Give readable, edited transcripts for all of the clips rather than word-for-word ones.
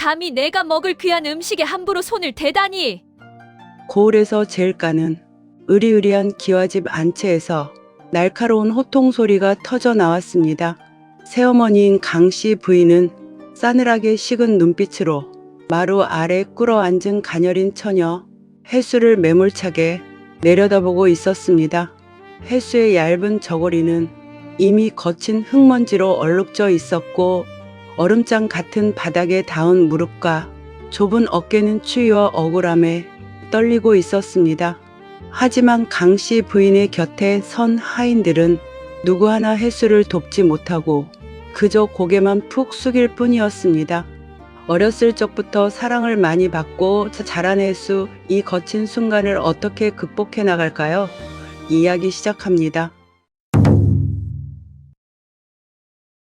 감히 내가 먹을 귀한 음식에 함부로 손을 대다니. 고을에서 제일 까는 으리으리한 기와집 안채에서 날카로운 호통 소리가 터져 나왔습니다. 새어머니인 강씨 부인은 싸늘하게 식은 눈빛으로 마루 아래 꿇어앉은 가녀린 처녀 해수를 매몰차게 내려다보고 있었습니다. 해수의 얇은 저고리는 이미 거친 흙먼지로 얼룩져 있었고 얼음장 같은 바닥에 닿은 무릎과 좁은 어깨는 추위와 억울함에 떨리고 있었습니다. 하지만 강씨 부인의 곁에 선 하인들은 누구 하나 해수를 돕지 못하고 그저 고개만 푹 숙일 뿐이었습니다. 어렸을 적부터 사랑을 많이 받고 자란 해수, 이 거친 순간을 어떻게 극복해 나갈까요? 이야기 시작합니다.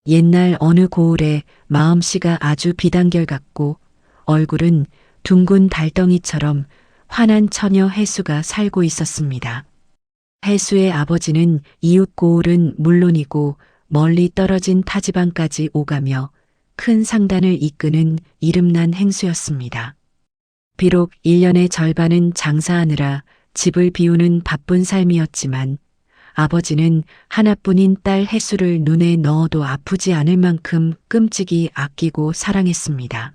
옛날 어느 고을에 마음씨가 아주 비단결 같고 얼굴은 둥근 달덩이처럼 환한 처녀 해수가 살고 있었습니다. 해수의 아버지는 이웃 고을은 물론이고 멀리 떨어진 타지방까지 오가며 큰 상단을 이끄는 이름난 행수였습니다. 비록 1년의 절반은 장사하느라 집을 비우는 바쁜 삶이었지만 아버지는 하나뿐인 딸 해수를 눈에 넣어도 아프지 않을 만큼 끔찍이 아끼고 사랑했습니다.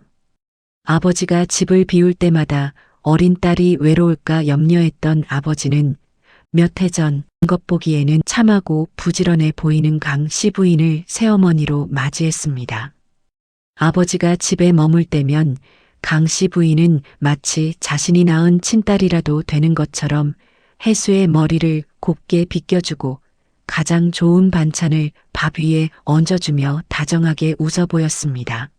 아버지가 집을 비울 때마다 어린 딸이 외로울까 염려했던 아버지는 몇 해 전 겉보기에는 참하고 부지런해 보이는 강씨 부인을 새어머니로 맞이했습니다. 아버지가 집에 머물 때면 강씨 부인은 마치 자신이 낳은 친딸이라도 되는 것처럼 해수의 머리를 곱게 빗겨주고 가장 좋은 반찬을 밥 위에 얹어주며 다정하게 웃어 보였습니다.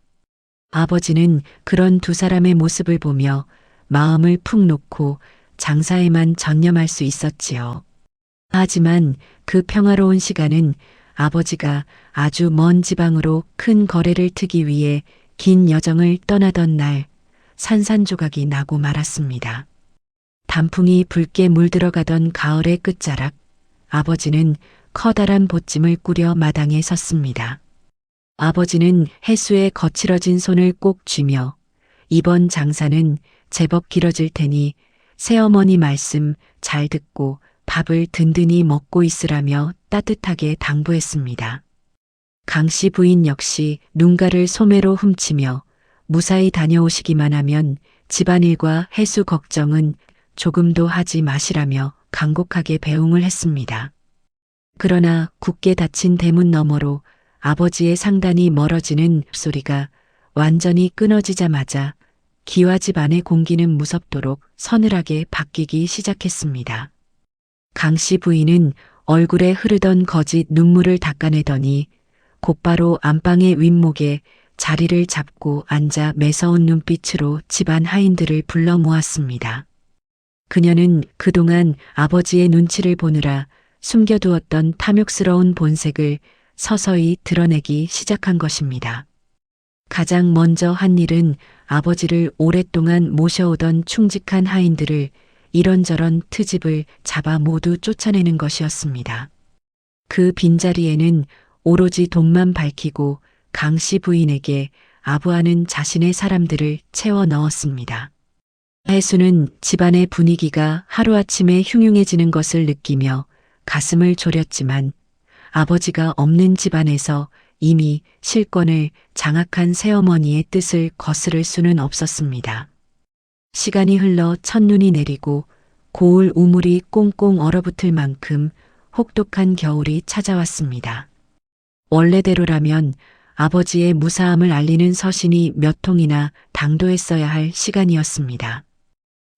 아버지는 그런 두 사람의 모습을 보며 마음을 푹 놓고 장사에만 전념할 수 있었지요. 하지만 그 평화로운 시간은 아버지가 아주 먼 지방으로 큰 거래를 트기 위해 긴 여정을 떠나던 날 산산조각이 나고 말았습니다. 단풍이 붉게 물들어가던 가을의 끝자락, 아버지는 커다란 보찜을 꾸려 마당에 섰습니다. 아버지는 해수의 거칠어진 손을 꼭 쥐며 이번 장사는 제법 길어질 테니 새어머니 말씀 잘 듣고 밥을 든든히 먹고 있으라며 따뜻하게 당부했습니다. 강씨 부인 역시 눈가를 소매로 훔치며 무사히 다녀오시기만 하면 집안일과 해수 걱정은 조금도 하지 마시라며 간곡하게 배웅을 했습니다. 그러나 굳게 닫힌 대문 너머로 아버지의 상단이 멀어지는 소리가 완전히 끊어지자마자 기와집 안의 공기는 무섭도록 서늘하게 바뀌기 시작했습니다. 강씨 부인은 얼굴에 흐르던 거짓 눈물을 닦아내더니 곧바로 안방의 윗목에 자리를 잡고 앉아 매서운 눈빛으로 집안 하인들을 불러 모았습니다. 그녀는 그동안 아버지의 눈치를 보느라 숨겨두었던 탐욕스러운 본색을 서서히 드러내기 시작한 것입니다. 가장 먼저 한 일은 아버지를 오랫동안 모셔오던 충직한 하인들을 이런저런 트집을 잡아 모두 쫓아내는 것이었습니다. 그 빈자리에는 오로지 돈만 밝히고 강씨 부인에게 아부하는 자신의 사람들을 채워 넣었습니다. 해수는 집안의 분위기가 하루아침에 흉흉해지는 것을 느끼며 가슴을 졸였지만 아버지가 없는 집안에서 이미 실권을 장악한 새어머니의 뜻을 거스를 수는 없었습니다. 시간이 흘러 첫눈이 내리고 고을 우물이 꽁꽁 얼어붙을 만큼 혹독한 겨울이 찾아왔습니다. 원래대로라면 아버지의 무사함을 알리는 서신이 몇 통이나 당도했어야 할 시간이었습니다.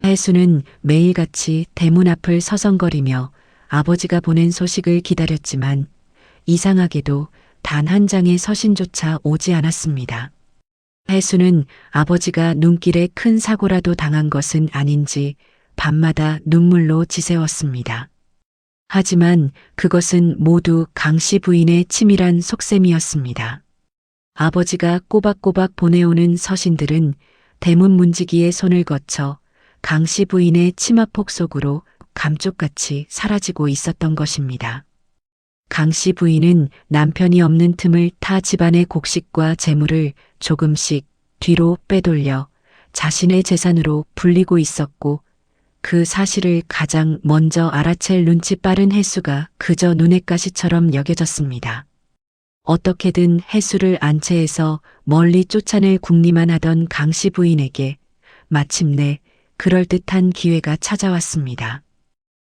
해수는 매일같이 대문 앞을 서성거리며 아버지가 보낸 소식을 기다렸지만 이상하게도 단 한 장의 서신조차 오지 않았습니다. 해수는 아버지가 눈길에 큰 사고라도 당한 것은 아닌지 밤마다 눈물로 지새웠습니다. 하지만 그것은 모두 강씨 부인의 치밀한 속셈이었습니다. 아버지가 꼬박꼬박 보내오는 서신들은 대문 문지기의 손을 거쳐 강씨 부인의 치마폭 속으로 감쪽같이 사라지고 있었던 것입니다. 강씨 부인은 남편이 없는 틈을 타 집안의 곡식과 재물을 조금씩 뒤로 빼돌려 자신의 재산으로 불리고 있었고 그 사실을 가장 먼저 알아챌 눈치 빠른 혜수가 그저 눈의 가시처럼 여겨졌습니다. 어떻게든 혜수를 안채해서 멀리 쫓아낼 궁리만 하던 강씨 부인에게 마침내 그럴듯한 기회가 찾아왔습니다.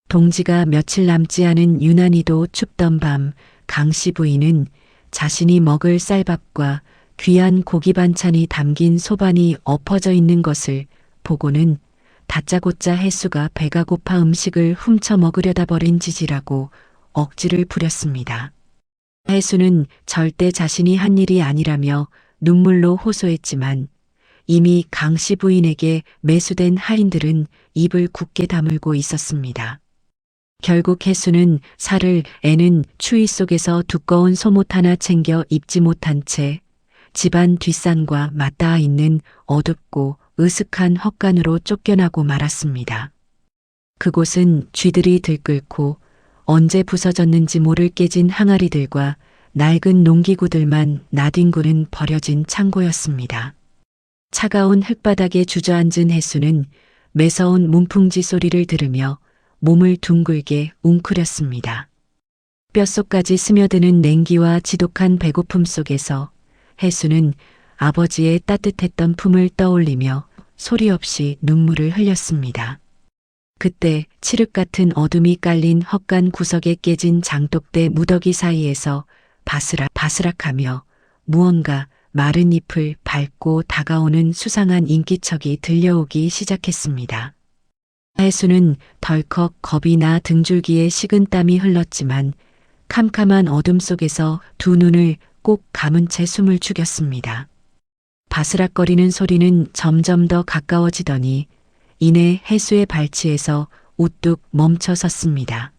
동지가 며칠 남지 않은 유난히도 춥던 밤 강씨 부인은 자신이 먹을 쌀밥과 귀한 고기 반찬이 담긴 소반이 엎어져 있는 것을 보고는 다짜고짜 혜수가 배가 고파 음식을 훔쳐 먹으려다 버린 짓이라고 억지를 부렸습니다. 혜수는 절대 자신이 한 일이 아니라며 눈물로 호소했지만 이미 강씨 부인에게 매수된 하인들은 입을 굳게 다물고 있었습니다. 결국 혜수는 살을 애는 추위 속에서 두꺼운 속옷 하나 챙겨 입지 못한 채 집안 뒷산과 맞닿아 있는 어둡고 으슥한 헛간으로 쫓겨나고 말았습니다. 그곳은 쥐들이 들끓고 언제 부서졌는지 모를 깨진 항아리들과 낡은 농기구들만 나뒹구는 버려진 창고였습니다. 차가운 흙바닥에 주저앉은 혜수는 매서운 문풍지 소리를 들으며 몸을 둥글게 웅크렸습니다. 뼛속까지 스며드는 냉기와 지독한 배고픔 속에서 혜수는 아버지의 따뜻했던 품을 떠올리며 소리 없이 눈물을 흘렸습니다. 그때 칠흑 같은 어둠이 깔린 헛간 구석에 깨진 장독대 무더기 사이에서 바스락바스락하며 무언가 마른 잎을 밟고 다가오는 수상한 인기척이 들려오기 시작했습니다. 혜수는 덜컥 겁이 나 등줄기에 식은 땀이 흘렀지만 캄캄한 어둠 속에서 두 눈을 꼭 감은 채 숨을 죽였습니다. 바스락거리는 소리는 점점 더 가까워지더니 이내 혜수의 발치에서 우뚝 멈춰 섰습니다.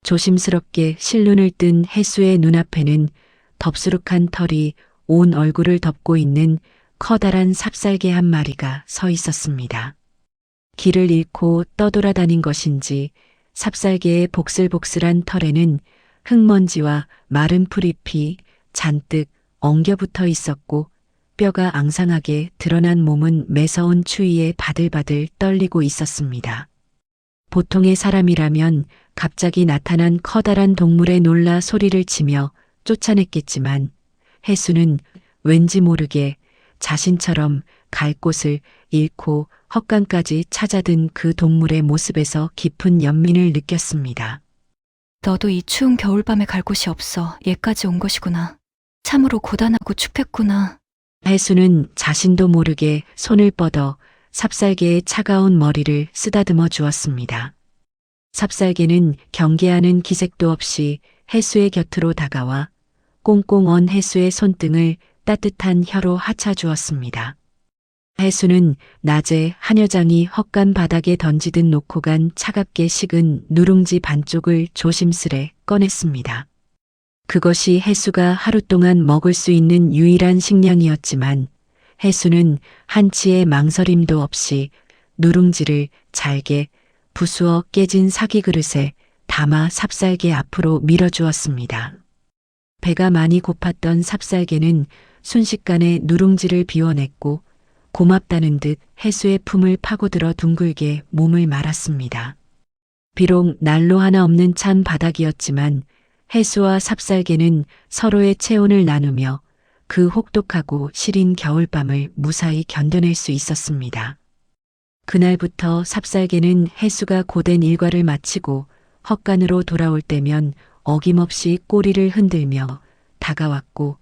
조심스럽게 실눈을 뜬 혜수의 눈앞에는 덥수룩한 털이 온 얼굴을 덮고 있는 커다란 삽살개 한 마리가 서 있었습니다. 길을 잃고 떠돌아다닌 것인지 삽살개의 복슬복슬한 털에는 흙먼지와 마른 풀잎이 잔뜩 엉겨붙어 있었고 뼈가 앙상하게 드러난 몸은 매서운 추위에 바들바들 떨리고 있었습니다. 보통의 사람이라면 갑자기 나타난 커다란 동물에 놀라 소리를 치며 쫓아냈겠지만 혜수는 왠지 모르게 자신처럼 갈 곳을 잃고 헛간까지 찾아든 그 동물의 모습에서 깊은 연민을 느꼈습니다. 너도 이 추운 겨울밤에 갈 곳이 없어 얘까지 온 것이구나. 참으로 고단하고 춥겠구나. 혜수는 자신도 모르게 손을 뻗어 삽살개의 차가운 머리를 쓰다듬어 주었습니다. 삽살개는 경계하는 기색도 없이 혜수의 곁으로 다가와 꽁꽁 언 혜수의 손등을 따뜻한 혀로 하차 주었습니다. 혜수는 낮에 한여장이 헛간 바닥에 던지듯 놓고 간 차갑게 식은 누룽지 반쪽을 조심스레 꺼냈습니다. 그것이 혜수가 하루 동안 먹을 수 있는 유일한 식량이었지만 혜수는 한치의 망설임도 없이 누룽지를 잘게 부수어 깨진 사기 그릇에 담아 삽살개 앞으로 밀어주었습니다. 배가 많이 고팠던 삽살개는 순식간에 누룽지를 비워냈고 고맙다는 듯 혜수의 품을 파고들어 둥글게 몸을 말았습니다. 비록 난로 하나 없는 찬 바닥이었지만 혜수와 삽살개는 서로의 체온을 나누며 그 혹독하고 시린 겨울밤을 무사히 견뎌낼 수 있었습니다. 그날부터 삽살개는 혜수가 고된 일과를 마치고 헛간으로 돌아올 때면 어김없이 꼬리를 흔들며 다가왔고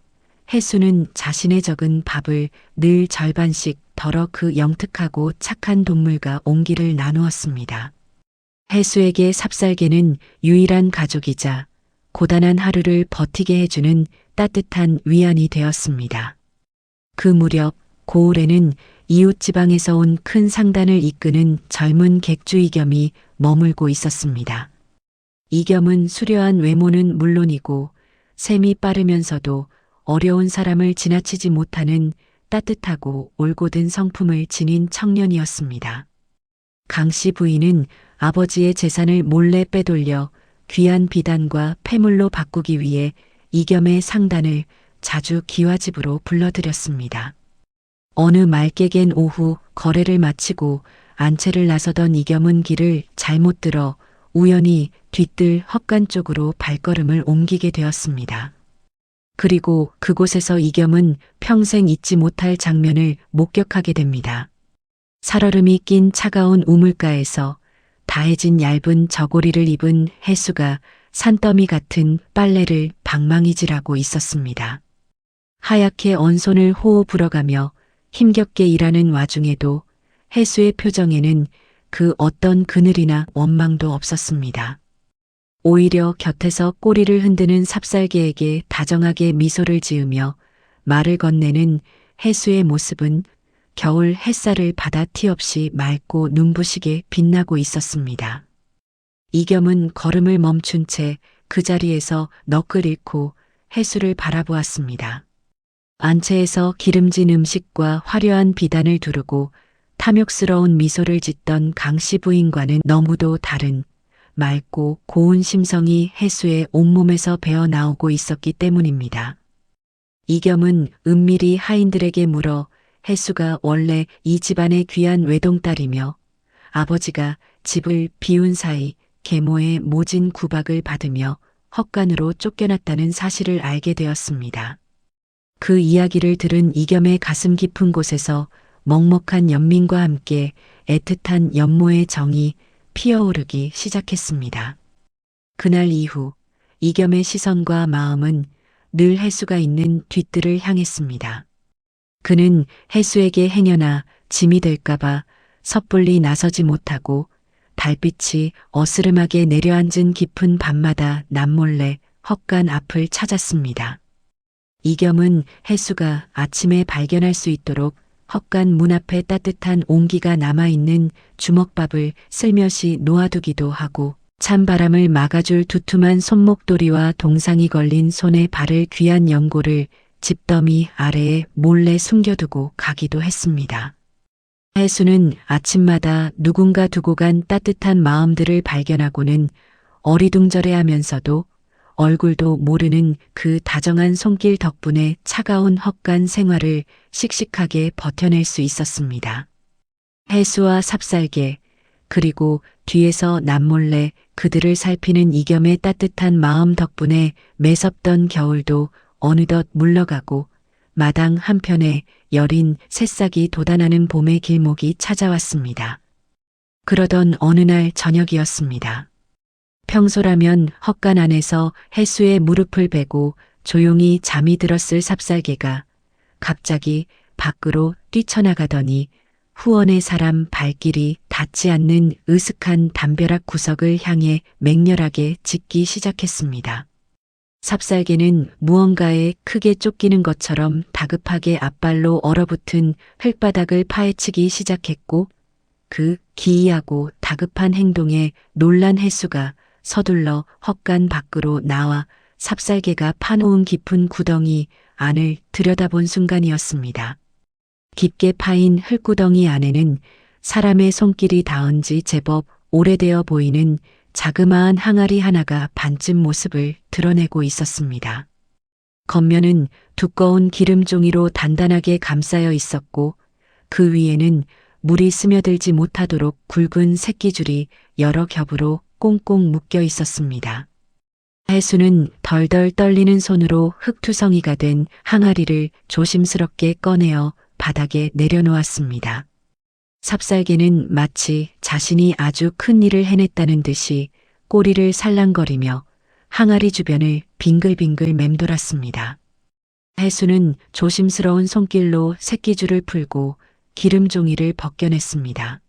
혜수는 자신의 적은 밥을 늘 절반씩 덜어 그 영특하고 착한 동물과 온기를 나누었습니다. 혜수에게 삽살개는 유일한 가족이자 고단한 하루를 버티게 해주는 따뜻한 위안이 되었습니다. 그 무렵 고을에는 이웃 지방에서 온 큰 상단을 이끄는 젊은 객주 이겸이 머물고 있었습니다. 이겸은 수려한 외모는 물론이고 셈이 빠르면서도 어려운 사람을 지나치지 못하는 따뜻하고 올곧은 성품을 지닌 청년이었습니다. 강씨 부인은 아버지의 재산을 몰래 빼돌려 귀한 비단과 폐물로 바꾸기 위해 이겸의 상단을 자주 기와집으로 불러들였습니다. 어느 맑게갠 오후 거래를 마치고 안채를 나서던 이겸은 길을 잘못 들어 우연히 뒤뜰 헛간 쪽으로 발걸음을 옮기게 되었습니다. 그리고 그곳에서 이겸은 평생 잊지 못할 장면을 목격하게 됩니다. 살얼음이 낀 차가운 우물가에서 다해진 얇은 저고리를 입은 해수가 산더미 같은 빨래를 방망이질하고 있었습니다. 하얗게 언 손을 호호 불어가며 힘겹게 일하는 와중에도 해수의 표정에는 그 어떤 그늘이나 원망도 없었습니다. 오히려 곁에서 꼬리를 흔드는 삽살개에게 다정하게 미소를 지으며 말을 건네는 해수의 모습은 겨울 햇살을 받아 티없이 맑고 눈부시게 빛나고 있었습니다. 이겸은 걸음을 멈춘 채 그 자리에서 넋을 잃고 해수를 바라보았습니다. 안채에서 기름진 음식과 화려한 비단을 두르고 탐욕스러운 미소를 짓던 강씨 부인과는 너무도 다른 맑고 고운 심성이 해수의 온몸에서 배어나오고 있었기 때문입니다. 이겸은 은밀히 하인들에게 물어 해수가 원래 이 집안의 귀한 외동딸이며 아버지가 집을 비운 사이 계모의 모진 구박을 받으며 헛간으로 쫓겨났다는 사실을 알게 되었습니다. 그 이야기를 들은 이겸의 가슴 깊은 곳에서 먹먹한 연민과 함께 애틋한 연모의 정이 피어오르기 시작했습니다. 그날 이후 이겸의 시선과 마음은 늘 해수가 있는 뒤뜰을 향했습니다. 그는 해수에게 행여나 짐이 될까봐 섣불리 나서지 못하고 달빛이 어스름하게 내려앉은 깊은 밤마다 남몰래 헛간 앞을 찾았습니다. 이겸은 해수가 아침에 발견할 수 있도록 헛간 문 앞에 따뜻한 온기가 남아있는 주먹밥을 슬며시 놓아두기도 하고 찬바람을 막아줄 두툼한 손목도리와 동상이 걸린 손에 바를 귀한 연고를 집더미 아래에 몰래 숨겨두고 가기도 했습니다. 해수는 아침마다 누군가 두고 간 따뜻한 마음들을 발견하고는 어리둥절해하면서도 얼굴도 모르는 그 다정한 손길 덕분에 차가운 헛간 생활을 씩씩하게 버텨낼 수 있었습니다. 해수와 삽살개, 그리고 뒤에서 남몰래 그들을 살피는 이겸의 따뜻한 마음 덕분에 매섭던 겨울도 어느덧 물러가고 마당 한편에 여린 새싹이 돋아나는 봄의 길목이 찾아왔습니다. 그러던 어느 날 저녁이었습니다. 평소라면 헛간 안에서 해수의 무릎을 베고 조용히 잠이 들었을 삽살개가 갑자기 밖으로 뛰쳐나가더니 후원의 사람 발길이 닿지 않는 으슥한 담벼락 구석을 향해 맹렬하게 짖기 시작했습니다. 삽살개는 무언가에 크게 쫓기는 것처럼 다급하게 앞발로 얼어붙은 흙바닥을 파헤치기 시작했고 그 기이하고 다급한 행동에 놀란 해수가 서둘러 헛간 밖으로 나와 삽살개가 파놓은 깊은 구덩이 안을 들여다본 순간이었습니다. 깊게 파인 흙구덩이 안에는 사람의 손길이 닿은 지 제법 오래되어 보이는 자그마한 항아리 하나가 반쯤 모습을 드러내고 있었습니다. 겉면은 두꺼운 기름종이로 단단하게 감싸여 있었고 그 위에는 물이 스며들지 못하도록 굵은 새끼줄이 여러 겹으로 꽁꽁 묶여 있었습니다. 해수는 덜덜 떨리는 손으로 흙투성이가 된 항아리를 조심스럽게 꺼내어 바닥에 내려놓았습니다. 삽살개는 마치 자신이 아주 큰 일을 해냈다는 듯이 꼬리를 살랑거리며 항아리 주변을 빙글빙글 맴돌았습니다. 해수는 조심스러운 손길로 새끼줄을 풀고 기름종이를 벗겨냈습니다.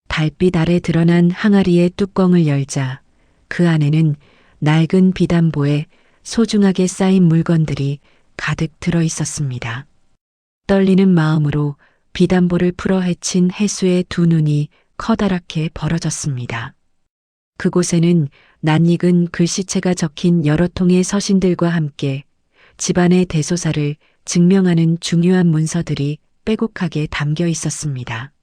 달빛 아래 드러난 항아리의 뚜껑을 열자 그 안에는 낡은 비단보에 소중하게 쌓인 물건들이 가득 들어 있었습니다. 떨리는 마음으로 비단보를 풀어 헤친 해수의 두 눈이 커다랗게 벌어졌습니다. 그곳에는 낯익은 글씨체가 적힌 여러 통의 서신들과 함께 집안의 대소사를 증명하는 중요한 문서들이 빼곡하게 담겨 있었습니다.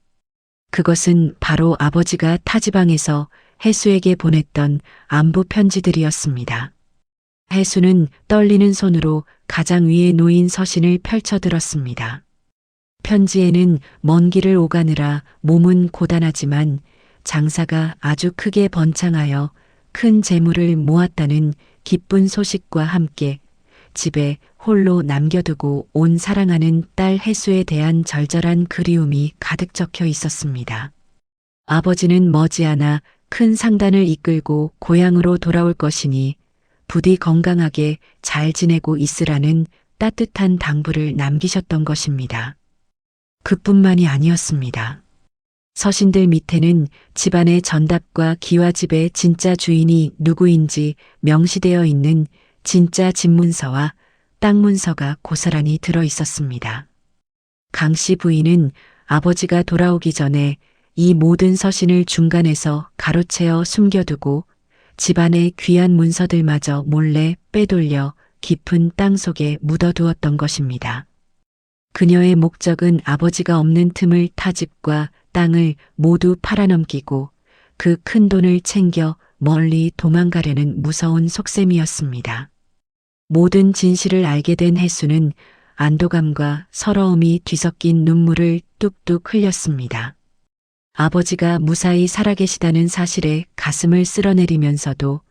그것은 바로 아버지가 타지방에서 해수에게 보냈던 안부 편지들이었습니다. 해수는 떨리는 손으로 가장 위에 놓인 서신을 펼쳐들었습니다. 편지에는 먼 길을 오가느라 몸은 고단하지만 장사가 아주 크게 번창하여 큰 재물을 모았다는 기쁜 소식과 함께 집에 홀로 남겨두고 온 사랑하는 딸 혜수에 대한 절절한 그리움이 가득 적혀 있었습니다. 아버지는 머지않아 큰 상단을 이끌고 고향으로 돌아올 것이니 부디 건강하게 잘 지내고 있으라는 따뜻한 당부를 남기셨던 것입니다. 그뿐만이 아니었습니다. 서신들 밑에는 집안의 전답과 기와집의 진짜 주인이 누구인지 명시되어 있는 진짜 집문서와 땅 문서가 고스란히 들어 있었습니다. 강 씨 부인은 아버지가 돌아오기 전에 이 모든 서신을 중간에서 가로채어 숨겨두고 집안의 귀한 문서들마저 몰래 빼돌려 깊은 땅 속에 묻어두었던 것입니다. 그녀의 목적은 아버지가 없는 틈을 타 집과 땅을 모두 팔아넘기고 그 큰 돈을 챙겨 멀리 도망가려는 무서운 속셈이었습니다. 모든 진실을 알게 된 혜수는 안도감과 서러움이 뒤섞인 눈물을 뚝뚝 흘렸습니다. 아버지가 무사히 살아계시다는 사실에 가슴을 쓸어내리면서도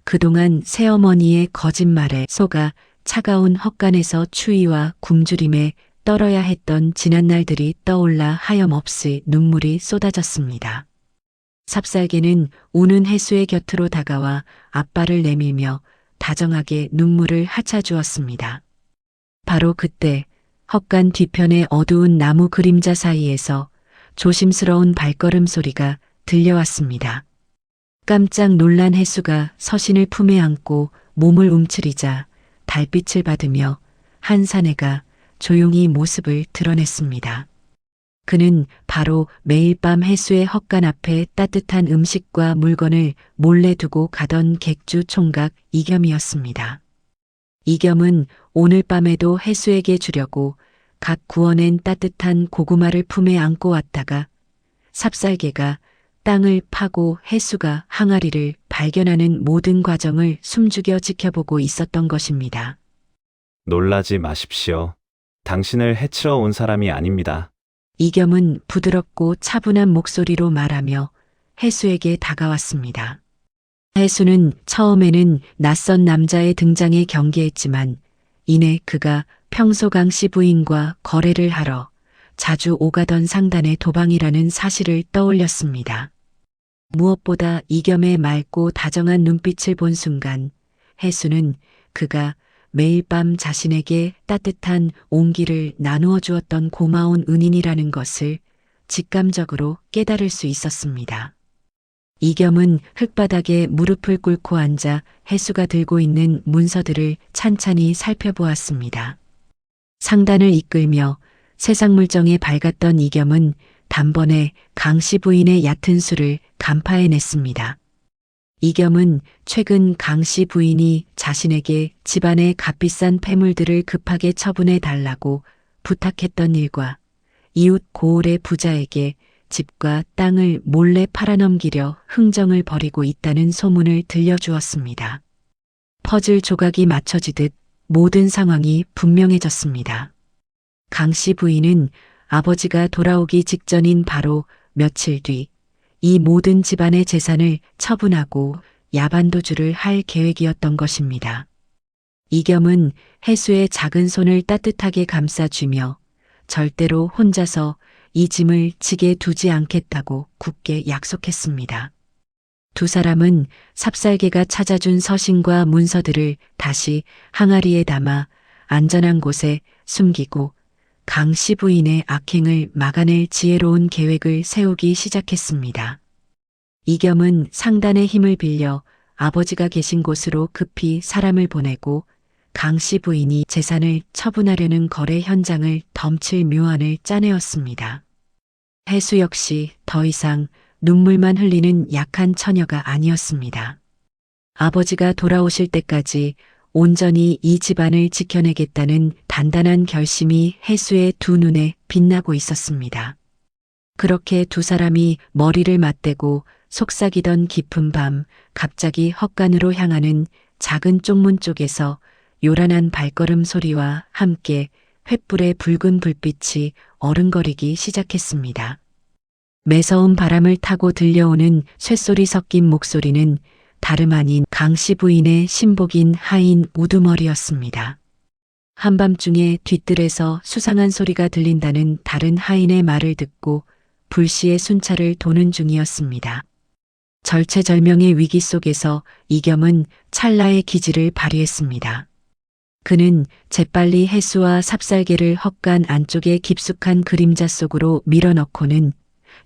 그동안 새어머니의 거짓말에 속아 차가운 헛간에서 추위와 굶주림에 떨어야 했던 지난날들이 떠올라 하염없이 눈물이 쏟아졌습니다. 삽살개는 우는 혜수의 곁으로 다가와 앞발을 내밀며 다정하게 눈물을 하차주었습니다. 바로 그때 헛간 뒤편의 어두운 나무 그림자 사이에서 조심스러운 발걸음 소리가 들려왔습니다. 깜짝 놀란 혜수가 서신을 품에 안고 몸을 움츠리자 달빛을 받으며 한 사내가 조용히 모습을 드러냈습니다. 그는 바로 매일 밤 혜수의 헛간 앞에 따뜻한 음식과 물건을 몰래 두고 가던 객주 총각 이겸이었습니다. 이겸은 오늘 밤에도 혜수에게 주려고 각 구워낸 따뜻한 고구마를 품에 안고 왔다가 삽살개가 땅을 파고 혜수가 항아리를 발견하는 모든 과정을 숨죽여 지켜보고 있었던 것입니다. 놀라지 마십시오. 당신을 해치러 온 사람이 아닙니다. 이겸은 부드럽고 차분한 목소리로 말하며 혜수에게 다가왔습니다. 혜수는 처음에는 낯선 남자의 등장에 경계했지만 이내 그가 평소 강 씨 부인과 거래를 하러 자주 오가던 상단의 도방이라는 사실을 떠올렸습니다. 무엇보다 이겸의 맑고 다정한 눈빛을 본 순간 혜수는 그가 매일 밤 자신에게 따뜻한 온기를 나누어 주었던 고마운 은인이라는 것을 직감적으로 깨달을 수 있었습니다. 이겸은 흙바닥에 무릎을 꿇고 앉아 혜수가 들고 있는 문서들을 찬찬히 살펴보았습니다. 상단을 이끌며 세상 물정에 밝았던 이겸은 단번에 강씨 부인의 얕은 수를 간파해냈습니다. 이겸은 최근 강씨 부인이 자신에게 집안의 값비싼 폐물들을 급하게 처분해 달라고 부탁했던 일과 이웃 고을의 부자에게 집과 땅을 몰래 팔아넘기려 흥정을 벌이고 있다는 소문을 들려주었습니다. 퍼즐 조각이 맞춰지듯 모든 상황이 분명해졌습니다. 강씨 부인은 아버지가 돌아오기 직전인 바로 며칠 뒤 이 모든 집안의 재산을 처분하고 야반도주를 할 계획이었던 것입니다. 이겸은 혜수의 작은 손을 따뜻하게 감싸주며 절대로 혼자서 이 짐을 지게 두지 않겠다고 굳게 약속했습니다. 두 사람은 삽살개가 찾아준 서신과 문서들을 다시 항아리에 담아 안전한 곳에 숨기고 강씨 부인의 악행을 막아낼 지혜로운 계획을 세우기 시작했습니다. 이겸은 상단의 힘을 빌려 아버지가 계신 곳으로 급히 사람을 보내고 강씨 부인이 재산을 처분하려는 거래 현장을 덮칠 묘안을 짜내었습니다. 혜수 역시 더 이상 눈물만 흘리는 약한 처녀가 아니었습니다. 아버지가 돌아오실 때까지 온전히 이 집안을 지켜내겠다는 단단한 결심이 혜수의 두 눈에 빛나고 있었습니다. 그렇게 두 사람이 머리를 맞대고 속삭이던 깊은 밤 갑자기 헛간으로 향하는 작은 쪽문 쪽에서 요란한 발걸음 소리와 함께 횃불의 붉은 불빛이 어른거리기 시작했습니다. 매서운 바람을 타고 들려오는 쇳소리 섞인 목소리는 다름 아닌 강씨 부인의 신복인 하인 우두머리였습니다. 한밤중에 뒷뜰에서 수상한 소리가 들린다는 다른 하인의 말을 듣고 불시에 순찰을 도는 중이었습니다. 절체절명의 위기 속에서 이겸은 찰나의 기지를 발휘했습니다. 그는 재빨리 해수와 삽살개를 헛간 안쪽의 깊숙한 그림자 속으로 밀어넣고는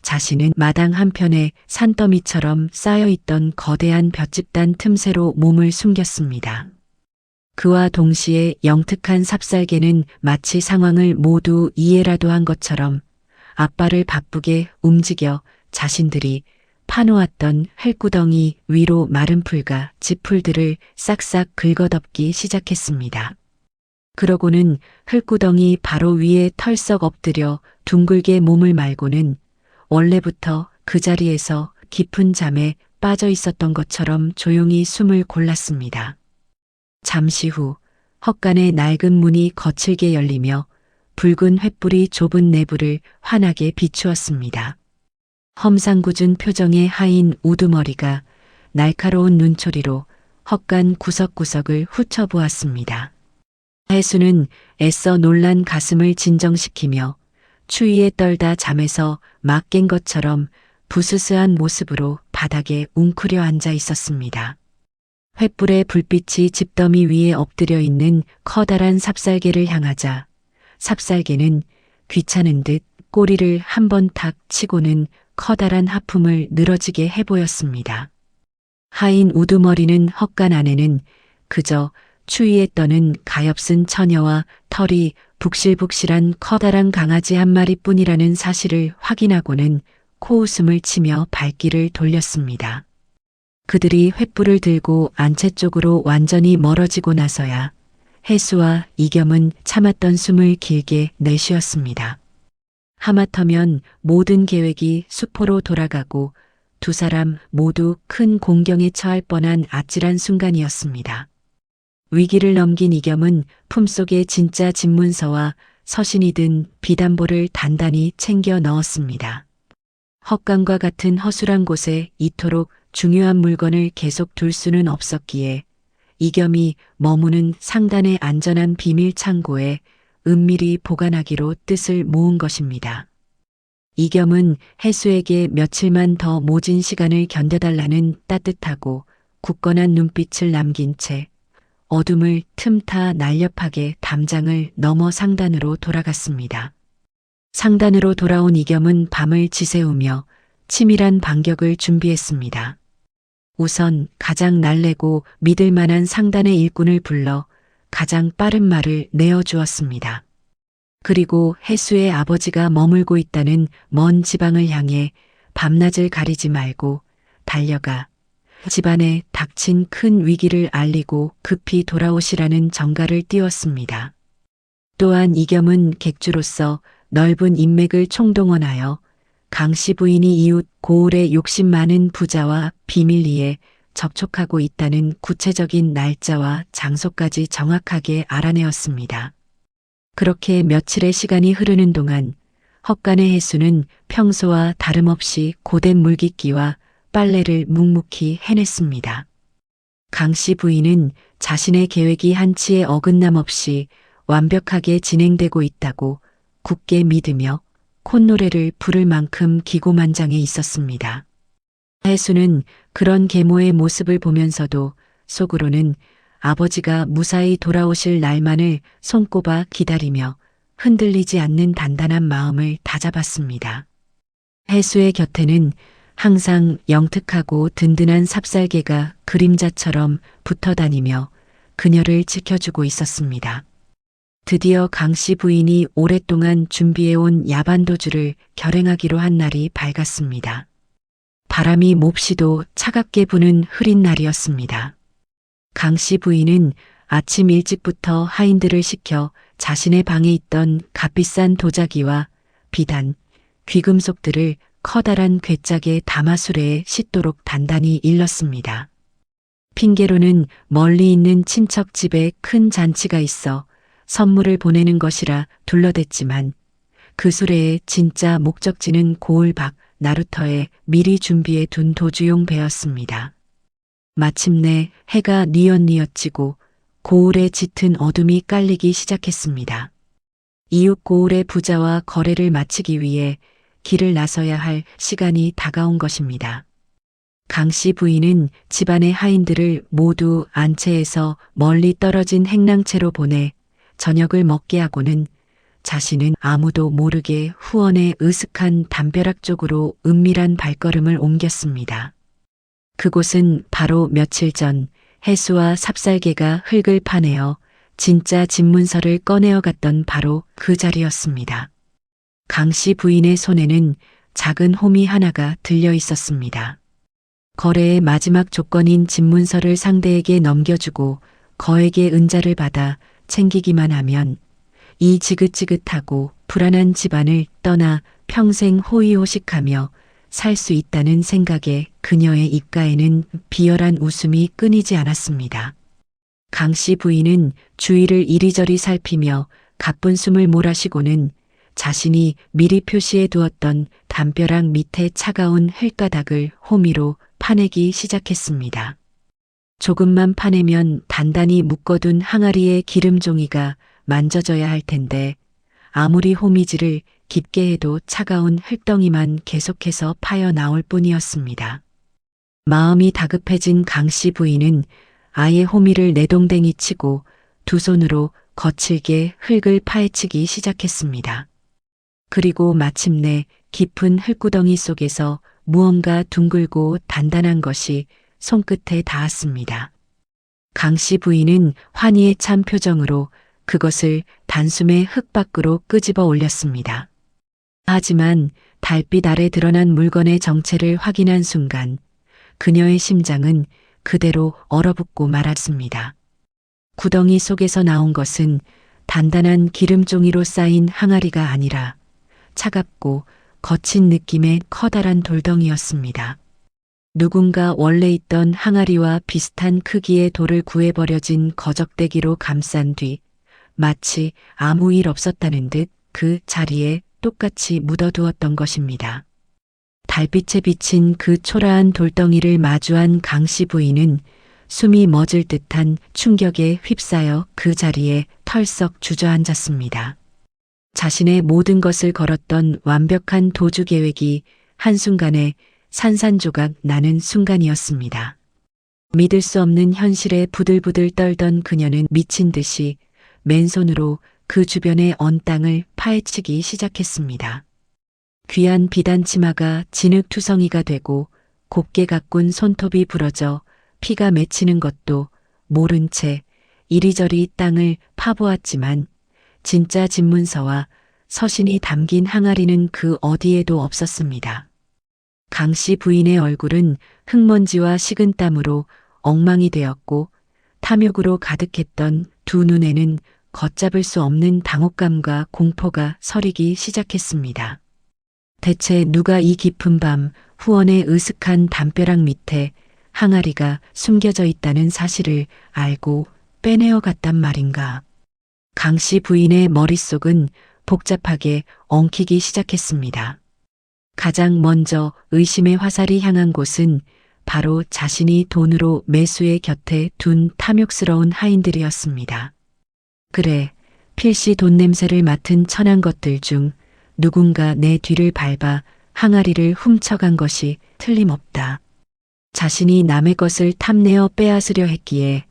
자신은 마당 한편에 산더미처럼 쌓여있던 거대한 볏짚단 틈새로 몸을 숨겼습니다. 그와 동시에 영특한 삽살개는 마치 상황을 모두 이해라도 한 것처럼 앞발을 바쁘게 움직여 자신들이 파놓았던 흙구덩이 위로 마른 풀과 지풀들을 싹싹 긁어덮기 시작했습니다. 그러고는 흙구덩이 바로 위에 털썩 엎드려 둥글게 몸을 말고는 원래부터 그 자리에서 깊은 잠에 빠져 있었던 것처럼 조용히 숨을 골랐습니다. 잠시 후 헛간의 낡은 문이 거칠게 열리며 붉은 횃불이 좁은 내부를 환하게 비추었습니다. 험상궂은 표정의 하인 우두머리가 날카로운 눈초리로 헛간 구석구석을 훑어보았습니다. 해수는 애써 놀란 가슴을 진정시키며 추위에 떨다 잠에서 막 깬 것처럼 부스스한 모습으로 바닥에 웅크려 앉아 있었습니다. 횃불의 불빛이 집더미 위에 엎드려 있는 커다란 삽살개를 향하자 삽살개는 귀찮은 듯 꼬리를 한 번 탁 치고는 커다란 하품을 늘어지게 해보였습니다. 하인 우두머리는 헛간 안에는 그저 추위에 떠는 가엾은 처녀와 털이 북실북실한 커다란 강아지 한 마리뿐이라는 사실을 확인하고는 코웃음을 치며 발길을 돌렸습니다. 그들이 횃불을 들고 안채 쪽으로 완전히 멀어지고 나서야 해수와 이겸은 참았던 숨을 길게 내쉬었습니다. 하마터면 모든 계획이 수포로 돌아가고 두 사람 모두 큰 공경에 처할 뻔한 아찔한 순간이었습니다. 위기를 넘긴 이겸은 품속에 진짜 집문서와 서신이 든 비단보를 단단히 챙겨 넣었습니다. 헛간과 같은 허술한 곳에 이토록 중요한 물건을 계속 둘 수는 없었기에 이겸이 머무는 상단의 안전한 비밀 창고에 은밀히 보관하기로 뜻을 모은 것입니다. 이겸은 해수에게 며칠만 더 모진 시간을 견뎌달라는 따뜻하고 굳건한 눈빛을 남긴 채 어둠을 틈타 날렵하게 담장을 넘어 상단으로 돌아갔습니다. 상단으로 돌아온 이겸은 밤을 지새우며 치밀한 반격을 준비했습니다. 우선 가장 날래고 믿을 만한 상단의 일꾼을 불러 가장 빠른 말을 내어주었습니다. 그리고 해수의 아버지가 머물고 있다는 먼 지방을 향해 밤낮을 가리지 말고 달려가 집안에 닥친 큰 위기를 알리고 급히 돌아오시라는 전가를 띄웠습니다. 또한 이겸은 객주로서 넓은 인맥을 총동원하여 강씨 부인이 이웃 고을의 욕심 많은 부자와 비밀리에 접촉하고 있다는 구체적인 날짜와 장소까지 정확하게 알아내었습니다. 그렇게 며칠의 시간이 흐르는 동안 헛간의 해수는 평소와 다름없이 고된 물깃기와 빨래를 묵묵히 해냈습니다. 강씨 부인은 자신의 계획이 한치의 어긋남 없이 완벽하게 진행되고 있다고 굳게 믿으며 콧노래를 부를 만큼 기고만장해 있었습니다. 해수는 그런 계모의 모습을 보면서도 속으로는 아버지가 무사히 돌아오실 날만을 손꼽아 기다리며 흔들리지 않는 단단한 마음을 다잡았습니다. 해수의 곁에는 항상 영특하고 든든한 삽살개가 그림자처럼 붙어 다니며 그녀를 지켜주고 있었습니다. 드디어 강씨 부인이 오랫동안 준비해온 야반도주를 결행하기로 한 날이 밝았습니다. 바람이 몹시도 차갑게 부는 흐린 날이었습니다. 강씨 부인은 아침 일찍부터 하인들을 시켜 자신의 방에 있던 값비싼 도자기와 비단, 귀금속들을 커다란 괴짝의 다마수레에 싣도록 단단히 일렀습니다. 핑계로는 멀리 있는 친척 집에 큰 잔치가 있어 선물을 보내는 것이라 둘러댔지만 그 수레의 진짜 목적지는 고을 밖 나루터에 미리 준비해 둔 도주용 배였습니다. 마침내 해가 뉘엿뉘엿 지고 고을에 짙은 어둠이 깔리기 시작했습니다. 이웃 고을의 부자와 거래를 마치기 위해 길을 나서야 할 시간이 다가온 것입니다. 강 씨 부인은 집안의 하인들을 모두 안채에서 멀리 떨어진 행랑채로 보내 저녁을 먹게 하고는 자신은 아무도 모르게 후원의 으슥한 담벼락 쪽으로 은밀한 발걸음을 옮겼습니다. 그곳은 바로 며칠 전 해수와 삽살개가 흙을 파내어 진짜 집문서를 꺼내어 갔던 바로 그 자리였습니다. 강 씨 부인의 손에는 작은 홈이 하나가 들려 있었습니다. 거래의 마지막 조건인 집문서를 상대에게 넘겨주고 거액의 은자를 받아 챙기기만 하면 이 지긋지긋하고 불안한 집안을 떠나 평생 호의호식하며 살 수 있다는 생각에 그녀의 입가에는 비열한 웃음이 끊이지 않았습니다. 강 씨 부인은 주위를 이리저리 살피며 가쁜 숨을 몰아쉬고는 자신이 미리 표시해 두었던 담벼락 밑에 차가운 흙가닥을 호미로 파내기 시작했습니다. 조금만 파내면 단단히 묶어둔 항아리의 기름종이가 만져져야 할 텐데 아무리 호미질을 깊게 해도 차가운 흙덩이만 계속해서 파여 나올 뿐이었습니다. 마음이 다급해진 강 씨 부인은 아예 호미를 내동댕이 치고 두 손으로 거칠게 흙을 파헤치기 시작했습니다. 그리고 마침내 깊은 흙구덩이 속에서 무언가 둥글고 단단한 것이 손끝에 닿았습니다. 강 씨 부인은 환희에 찬 표정으로 그것을 단숨에 흙 밖으로 끄집어 올렸습니다. 하지만 달빛 아래 드러난 물건의 정체를 확인한 순간 그녀의 심장은 그대로 얼어붙고 말았습니다. 구덩이 속에서 나온 것은 단단한 기름종이로 쌓인 항아리가 아니라 차갑고 거친 느낌의 커다란 돌덩이였습니다. 누군가 원래 있던 항아리와 비슷한 크기의 돌을 구해버려진 거적대기로 감싼 뒤 마치 아무 일 없었다는 듯 그 자리에 똑같이 묻어두었던 것입니다. 달빛에 비친 그 초라한 돌덩이를 마주한 강 씨 부인은 숨이 멎을 듯한 충격에 휩싸여 그 자리에 털썩 주저앉았습니다. 자신의 모든 것을 걸었던 완벽한 도주 계획이 한순간에 산산조각 나는 순간이었습니다. 믿을 수 없는 현실에 부들부들 떨던 그녀는 미친 듯이 맨손으로 그 주변의 언 땅을 파헤치기 시작했습니다. 귀한 비단 치마가 진흙투성이가 되고 곱게 가꾼 손톱이 부러져 피가 맺히는 것도 모른 채 이리저리 땅을 파보았지만 진짜 집문서와 서신이 담긴 항아리는 그 어디에도 없었습니다. 강 씨 부인의 얼굴은 흙먼지와 식은땀으로 엉망이 되었고 탐욕으로 가득했던 두 눈에는 걷잡을 수 없는 당혹감과 공포가 서리기 시작했습니다. 대체 누가 이 깊은 밤 후원의 으슥한 담벼락 밑에 항아리가 숨겨져 있다는 사실을 알고 빼내어 갔단 말인가. 강 씨 부인의 머릿속은 복잡하게 엉키기 시작했습니다. 가장 먼저 의심의 화살이 향한 곳은 바로 자신이 돈으로 매수의 곁에 둔 탐욕스러운 하인들이었습니다. 그래, 필시 돈 냄새를 맡은 천한 것들 중 누군가 내 뒤를 밟아 항아리를 훔쳐간 것이 틀림없다. 자신이 남의 것을 탐내어 빼앗으려 했기에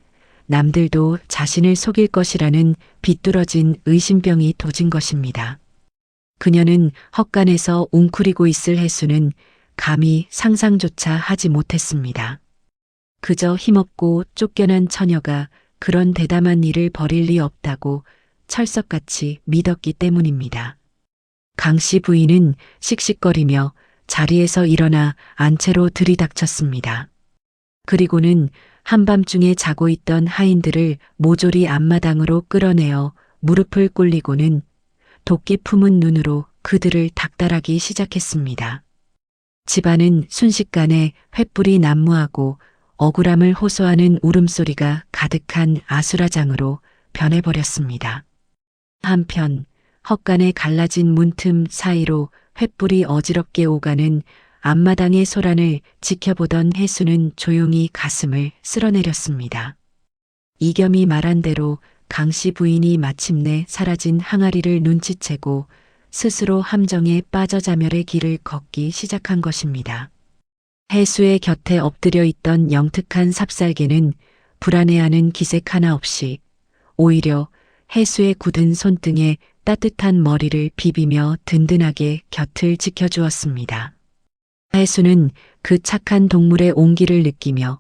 남들도 자신을 속일 것이라는 비뚤어진 의심병이 도진 것입니다. 그녀는 헛간에서 웅크리고 있을 해수는 감히 상상조차 하지 못했습니다. 그저 힘없고 쫓겨난 처녀가 그런 대담한 일을 벌일 리 없다고 철석같이 믿었기 때문입니다. 강 씨 부인은 씩씩거리며 자리에서 일어나 안채로 들이닥쳤습니다. 그리고는 한밤중에 자고 있던 하인들을 모조리 앞마당으로 끌어내어 무릎을 꿇리고는 도끼 품은 눈으로 그들을 닥달하기 시작했습니다. 집안은 순식간에 횃불이 난무하고 억울함을 호소하는 울음소리가 가득한 아수라장으로 변해버렸습니다. 한편 헛간에 갈라진 문틈 사이로 횃불이 어지럽게 오가는 앞마당의 소란을 지켜보던 혜수는 조용히 가슴을 쓸어내렸습니다. 이겸이 말한 대로 강씨 부인이 마침내 사라진 항아리를 눈치채고 스스로 함정에 빠져 자멸의 길을 걷기 시작한 것입니다. 혜수의 곁에 엎드려 있던 영특한 삽살개는 불안해하는 기색 하나 없이 오히려 혜수의 굳은 손등에 따뜻한 머리를 비비며 든든하게 곁을 지켜주었습니다. 혜수는 그 착한 동물의 온기를 느끼며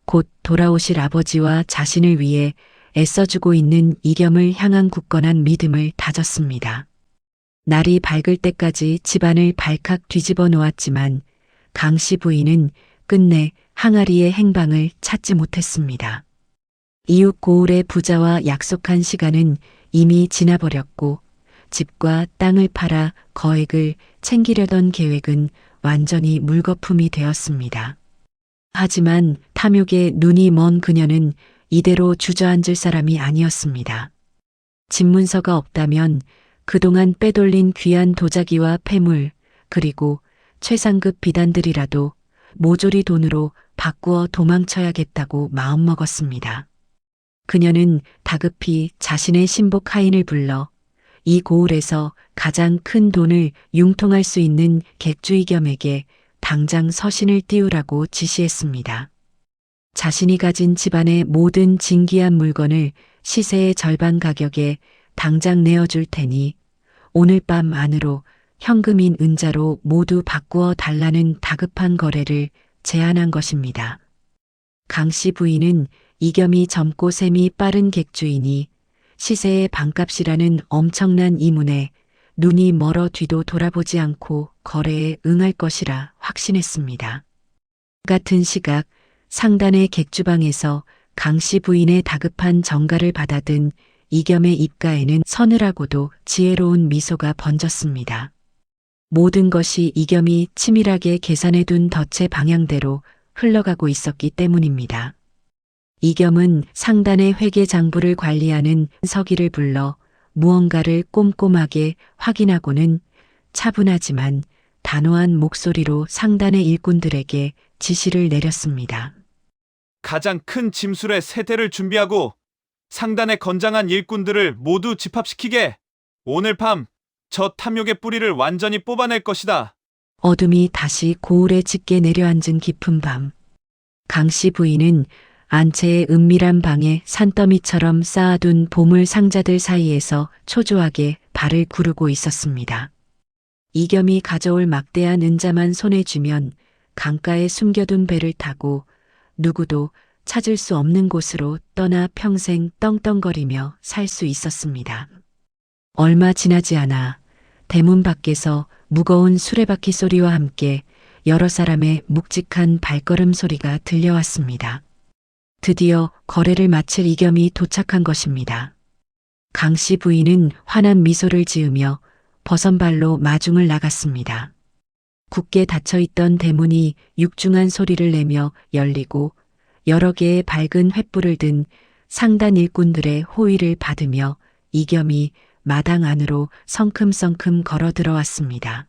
곧 돌아오실 아버지와 자신을 위해 애써주고 있는 이겸을 향한 굳건한 믿음을 다졌습니다. 날이 밝을 때까지 집안을 발칵 뒤집어 놓았지만 강씨 부인은 끝내 항아리의 행방을 찾지 못했습니다. 이웃 고을의 부자와 약속한 시간은 이미 지나버렸고 집과 땅을 팔아 거액을 챙기려던 계획은 완전히 물거품이 되었습니다. 하지만 탐욕에 눈이 먼 그녀는 이대로 주저앉을 사람이 아니었습니다. 집문서가 없다면 그동안 빼돌린 귀한 도자기와 폐물 그리고 최상급 비단들이라도 모조리 돈으로 바꾸어 도망쳐야겠다고 마음먹었습니다. 그녀는 다급히 자신의 신복 하인을 불러 이 고을에서 가장 큰 돈을 융통할 수 있는 객주이겸에게 당장 서신을 띄우라고 지시했습니다. 자신이 가진 집안의 모든 진귀한 물건을 시세의 절반 가격에 당장 내어줄 테니 오늘 밤 안으로 현금인 은자로 모두 바꾸어 달라는 다급한 거래를 제안한 것입니다. 강씨 부인은 이겸이 젊고 셈이 빠른 객주이니 시세의 반값이라는 엄청난 이문에 눈이 멀어 뒤도 돌아보지 않고 거래에 응할 것이라 확신했습니다. 같은 시각 상단의 객주방에서 강씨 부인의 다급한 전가를 받아든 이겸의 입가에는 서늘하고도 지혜로운 미소가 번졌습니다. 모든 것이 이겸이 치밀하게 계산해둔 덫의 방향대로 흘러가고 있었기 때문입니다. 이겸은 상단의 회계 장부를 관리하는 서기를 불러 무언가를 꼼꼼하게 확인하고는 차분하지만 단호한 목소리로 상단의 일꾼들에게 지시를 내렸습니다. 가장 큰 짐술의 세 대를 준비하고 상단의 건장한 일꾼들을 모두 집합시키게. 오늘 밤 저 탐욕의 뿌리를 완전히 뽑아낼 것이다. 어둠이 다시 고을에 짙게 내려앉은 깊은 밤. 강씨 부인은 안채의 은밀한 방에 산더미처럼 쌓아둔 보물 상자들 사이에서 초조하게 발을 구르고 있었습니다. 이겸이 가져올 막대한 은자만 손에 쥐면 강가에 숨겨둔 배를 타고 누구도 찾을 수 없는 곳으로 떠나 평생 떵떵거리며 살 수 있었습니다. 얼마 지나지 않아 대문 밖에서 무거운 수레바퀴 소리와 함께 여러 사람의 묵직한 발걸음 소리가 들려왔습니다. 드디어 거래를 마칠 이겸이 도착한 것입니다. 강씨 부인은 환한 미소를 지으며 버선발로 마중을 나갔습니다. 굳게 닫혀있던 대문이 육중한 소리를 내며 열리고 여러 개의 밝은 횃불을 든 상단 일꾼들의 호의를 받으며 이겸이 마당 안으로 성큼성큼 걸어 들어왔습니다.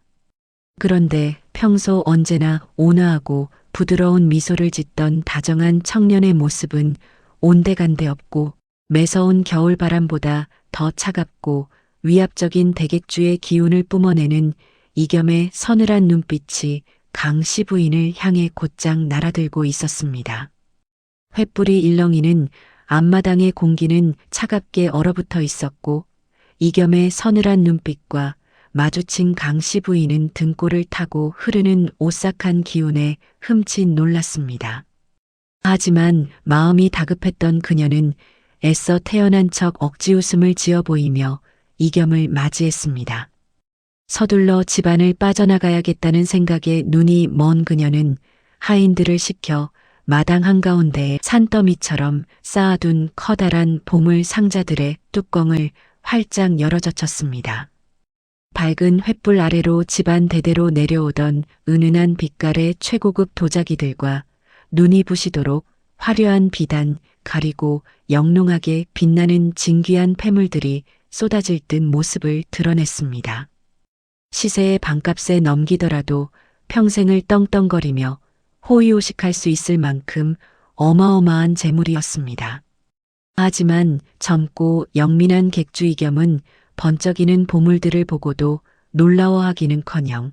그런데 평소 언제나 온화하고 부드러운 미소를 짓던 다정한 청년의 모습은 온데간데 없고 매서운 겨울바람보다 더 차갑고 위압적인 대객주의 기운을 뿜어내는 이겸의 서늘한 눈빛이 강씨 부인을 향해 곧장 날아들고 있었습니다. 횃불이 일렁이는 앞마당의 공기는 차갑게 얼어붙어 있었고 이겸의 서늘한 눈빛과 마주친 강씨 부인은 등골을 타고 흐르는 오싹한 기운에 흠칫 놀랐습니다. 하지만 마음이 다급했던 그녀는 애써 태어난 척 억지 웃음을 지어 보이며 이겸을 맞이했습니다. 서둘러 집안을 빠져나가야겠다는 생각에 눈이 먼 그녀는 하인들을 시켜 마당 한가운데에 산더미처럼 쌓아둔 커다란 보물 상자들의 뚜껑을 활짝 열어젖혔습니다. 밝은 횃불 아래로 집안 대대로 내려오던 은은한 빛깔의 최고급 도자기들과 눈이 부시도록 화려한 비단, 가리고 영롱하게 빛나는 진귀한 폐물들이 쏟아질 듯 모습을 드러냈습니다. 시세의 반값에 넘기더라도 평생을 떵떵거리며 호의호식할 수 있을 만큼 어마어마한 재물이었습니다. 하지만 젊고 영민한 객주 이겸은 번쩍이는 보물들을 보고도 놀라워하기는커녕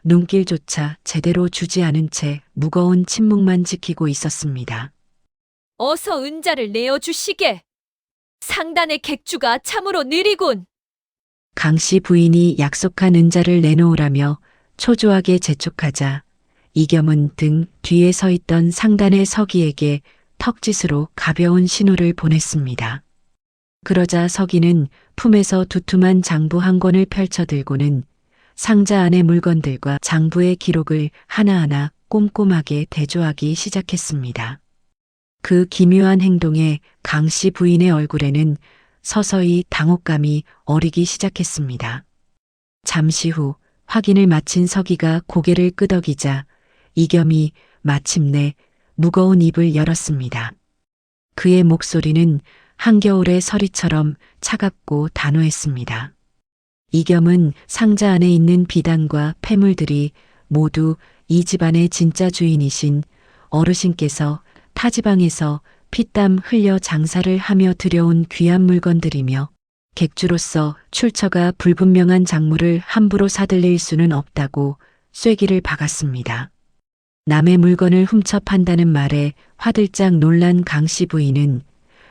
눈길조차 제대로 주지 않은 채 무거운 침묵만 지키고 있었습니다. 어서 은자를 내어주시게. 상단의 객주가 참으로 느리군. 강씨 부인이 약속한 은자를 내놓으라며 초조하게 재촉하자 이겸은 등 뒤에 서 있던 상단의 서기에게 턱짓으로 가벼운 신호를 보냈습니다. 그러자 서기는 품에서 두툼한 장부 한 권을 펼쳐들고는 상자 안의 물건들과 장부의 기록을 하나하나 꼼꼼하게 대조하기 시작했습니다. 그 기묘한 행동에 강씨 부인의 얼굴에는 서서히 당혹감이 어리기 시작했습니다. 잠시 후 확인을 마친 서기가 고개를 끄덕이자 이겸이 마침내 무거운 입을 열었습니다. 그의 목소리는 한겨울의 서리처럼 차갑고 단호했습니다. 이겸은 상자 안에 있는 비단과 폐물들이 모두 이 집안의 진짜 주인이신 어르신께서 타지방에서 피땀 흘려 장사를 하며 들여온 귀한 물건들이며 객주로서 출처가 불분명한 작물을 함부로 사들릴 수는 없다고 쐐기를 박았습니다. 남의 물건을 훔쳐 판다는 말에 화들짝 놀란 강씨 부인은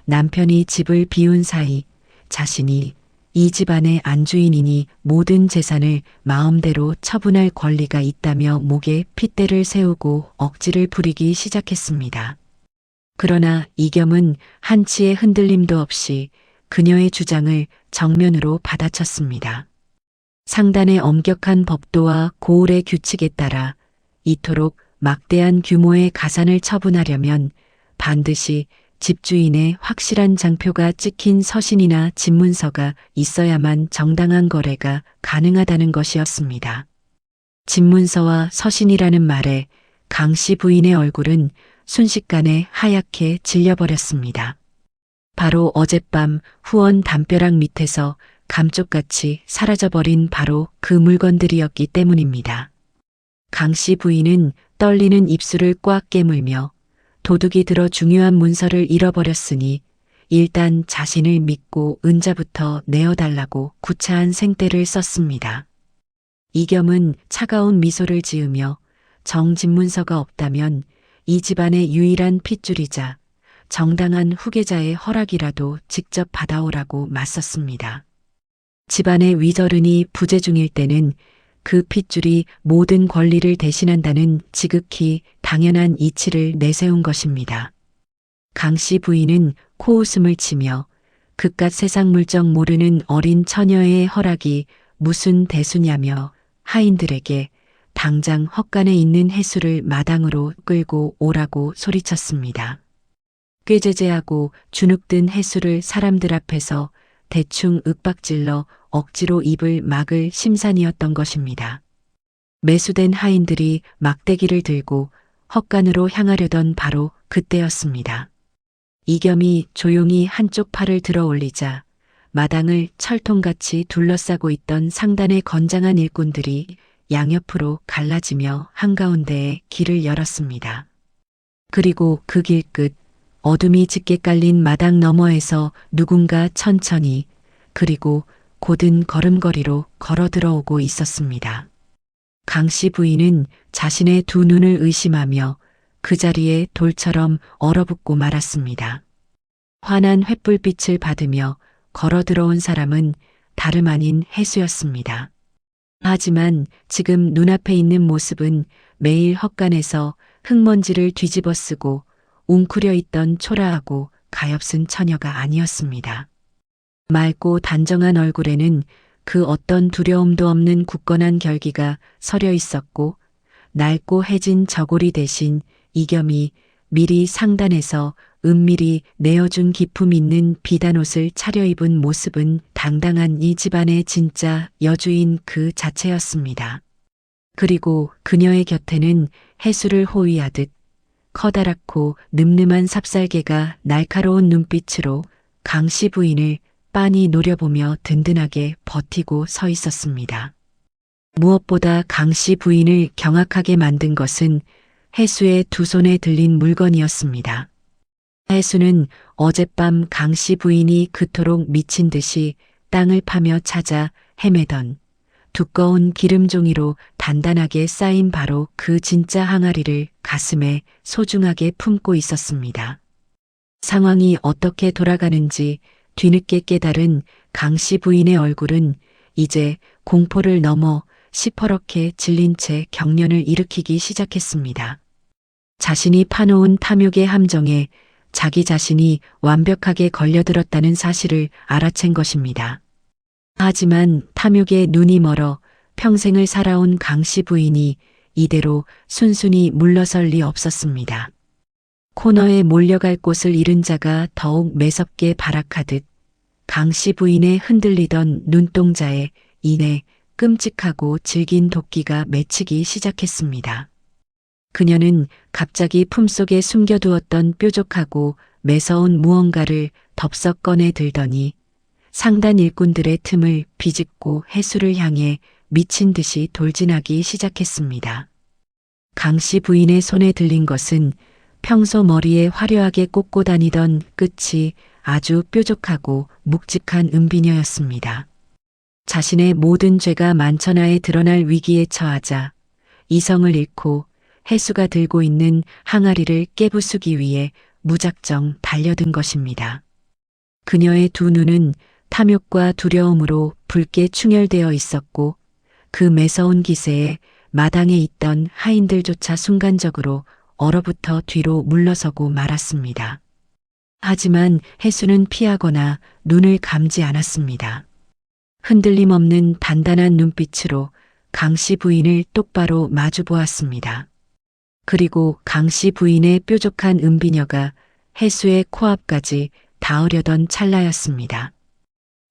남편이 집을 비운 사이 자신이 이 집안의 안주인이니 모든 재산을 마음대로 처분할 권리가 있다며 목에 핏대를 세우고 억지를 부리기 시작했습니다. 그러나 이겸은 한치의 흔들림도 없이 그녀의 주장을 정면으로 받아쳤습니다. 상단의 엄격한 법도와 고을의 규칙에 따라 이토록 막대한 규모의 가산을 처분하려면 반드시 집주인의 확실한 장표가 찍힌 서신이나 집문서가 있어야만 정당한 거래가 가능하다는 것이었습니다. 집문서와 서신이라는 말에 강씨 부인의 얼굴은 순식간에 하얗게 질려버렸습니다. 바로 어젯밤 후원 담벼락 밑에서 감쪽같이 사라져버린 바로 그 물건들이었기 때문입니다. 강씨 부인은 떨리는 입술을 꽉 깨물며 도둑이 들어 중요한 문서를 잃어버렸으니 일단 자신을 믿고 은자부터 내어달라고 구차한 생떼를 썼습니다. 이겸은 차가운 미소를 지으며 정집문서가 없다면 이 집안의 유일한 핏줄이자 정당한 후계자의 허락이라도 직접 받아오라고 맞섰습니다. 집안의 위저른이 부재 중일 때는 그 핏줄이 모든 권리를 대신한다는 지극히 당연한 이치를 내세운 것입니다. 강씨 부인은 코웃음을 치며 그깟 세상 물정 모르는 어린 처녀의 허락이 무슨 대수냐며 하인들에게 당장 헛간에 있는 해수를 마당으로 끌고 오라고 소리쳤습니다. 꾀죄죄하고 주눅든 해수를 사람들 앞에서 대충 윽박질러 억지로 입을 막을 심산이었던 것입니다. 매수된 하인들이 막대기를 들고 헛간으로 향하려던 바로 그때였습니다. 이겸이 조용히 한쪽 팔을 들어 올리자 마당을 철통같이 둘러싸고 있던 상단의 건장한 일꾼들이 양옆으로 갈라지며 한가운데에 길을 열었습니다. 그리고 그 길 끝 어둠이 짙게 깔린 마당 너머에서 누군가 천천히 그리고 곧은 걸음걸이로 걸어 들어오고 있었습니다. 강씨 부인은 자신의 두 눈을 의심하며 그 자리에 돌처럼 얼어붙고 말았습니다. 환한 횃불빛을 받으며 걸어 들어온 사람은 다름 아닌 해수였습니다. 하지만 지금 눈앞에 있는 모습은 매일 헛간에서 흙먼지를 뒤집어 쓰고 웅크려 있던 초라하고 가엾은 처녀가 아니었습니다. 맑고 단정한 얼굴에는 그 어떤 두려움도 없는 굳건한 결기가 서려 있었고 낡고 해진 저고리 대신 이겸이 미리 상단에서 은밀히 내어준 기품 있는 비단옷을 차려입은 모습은 당당한 이 집안의 진짜 여주인 그 자체였습니다. 그리고 그녀의 곁에는 해수를 호위하듯 커다랗고 늠름한 삽살개가 날카로운 눈빛으로 강씨 부인을 빤히 노려보며 든든하게 버티고 서 있었습니다. 무엇보다 강 씨 부인을 경악하게 만든 것은 해수의 두 손에 들린 물건이었습니다. 해수는 어젯밤 강 씨 부인이 그토록 미친 듯이 땅을 파며 찾아 헤매던 두꺼운 기름종이로 단단하게 쌓인 바로 그 진짜 항아리를 가슴에 소중하게 품고 있었습니다. 상황이 어떻게 돌아가는지 뒤늦게 깨달은 강 씨 부인의 얼굴은 이제 공포를 넘어 시퍼렇게 질린 채 경련을 일으키기 시작했습니다. 자신이 파놓은 탐욕의 함정에 자기 자신이 완벽하게 걸려들었다는 사실을 알아챈 것입니다. 하지만 탐욕에 눈이 멀어 평생을 살아온 강 씨 부인이 이대로 순순히 물러설 리 없었습니다. 코너에 몰려갈 곳을 잃은 자가 더욱 매섭게 발악하듯 강 씨 부인의 흔들리던 눈동자에 이내 끔찍하고 질긴 도끼가 맺히기 시작했습니다. 그녀는 갑자기 품속에 숨겨두었던 뾰족하고 매서운 무언가를 덥석 꺼내 들더니 상단 일꾼들의 틈을 비집고 해수를 향해 미친 듯이 돌진하기 시작했습니다. 강 씨 부인의 손에 들린 것은 평소 머리에 화려하게 꽂고 다니던 끝이 아주 뾰족하고 묵직한 은비녀였습니다. 자신의 모든 죄가 만천하에 드러날 위기에 처하자 이성을 잃고 해수가 들고 있는 항아리를 깨부수기 위해 무작정 달려든 것입니다. 그녀의 두 눈은 탐욕과 두려움으로 붉게 충혈되어 있었고 그 매서운 기세에 마당에 있던 하인들조차 순간적으로 얼어붙어 뒤로 물러서고 말았습니다. 하지만 해수는 피하거나 눈을 감지 않았습니다. 흔들림 없는 단단한 눈빛으로 강 씨 부인을 똑바로 마주 보았습니다. 그리고 강 씨 부인의 뾰족한 은비녀가 해수의 코앞까지 닿으려던 찰나였습니다.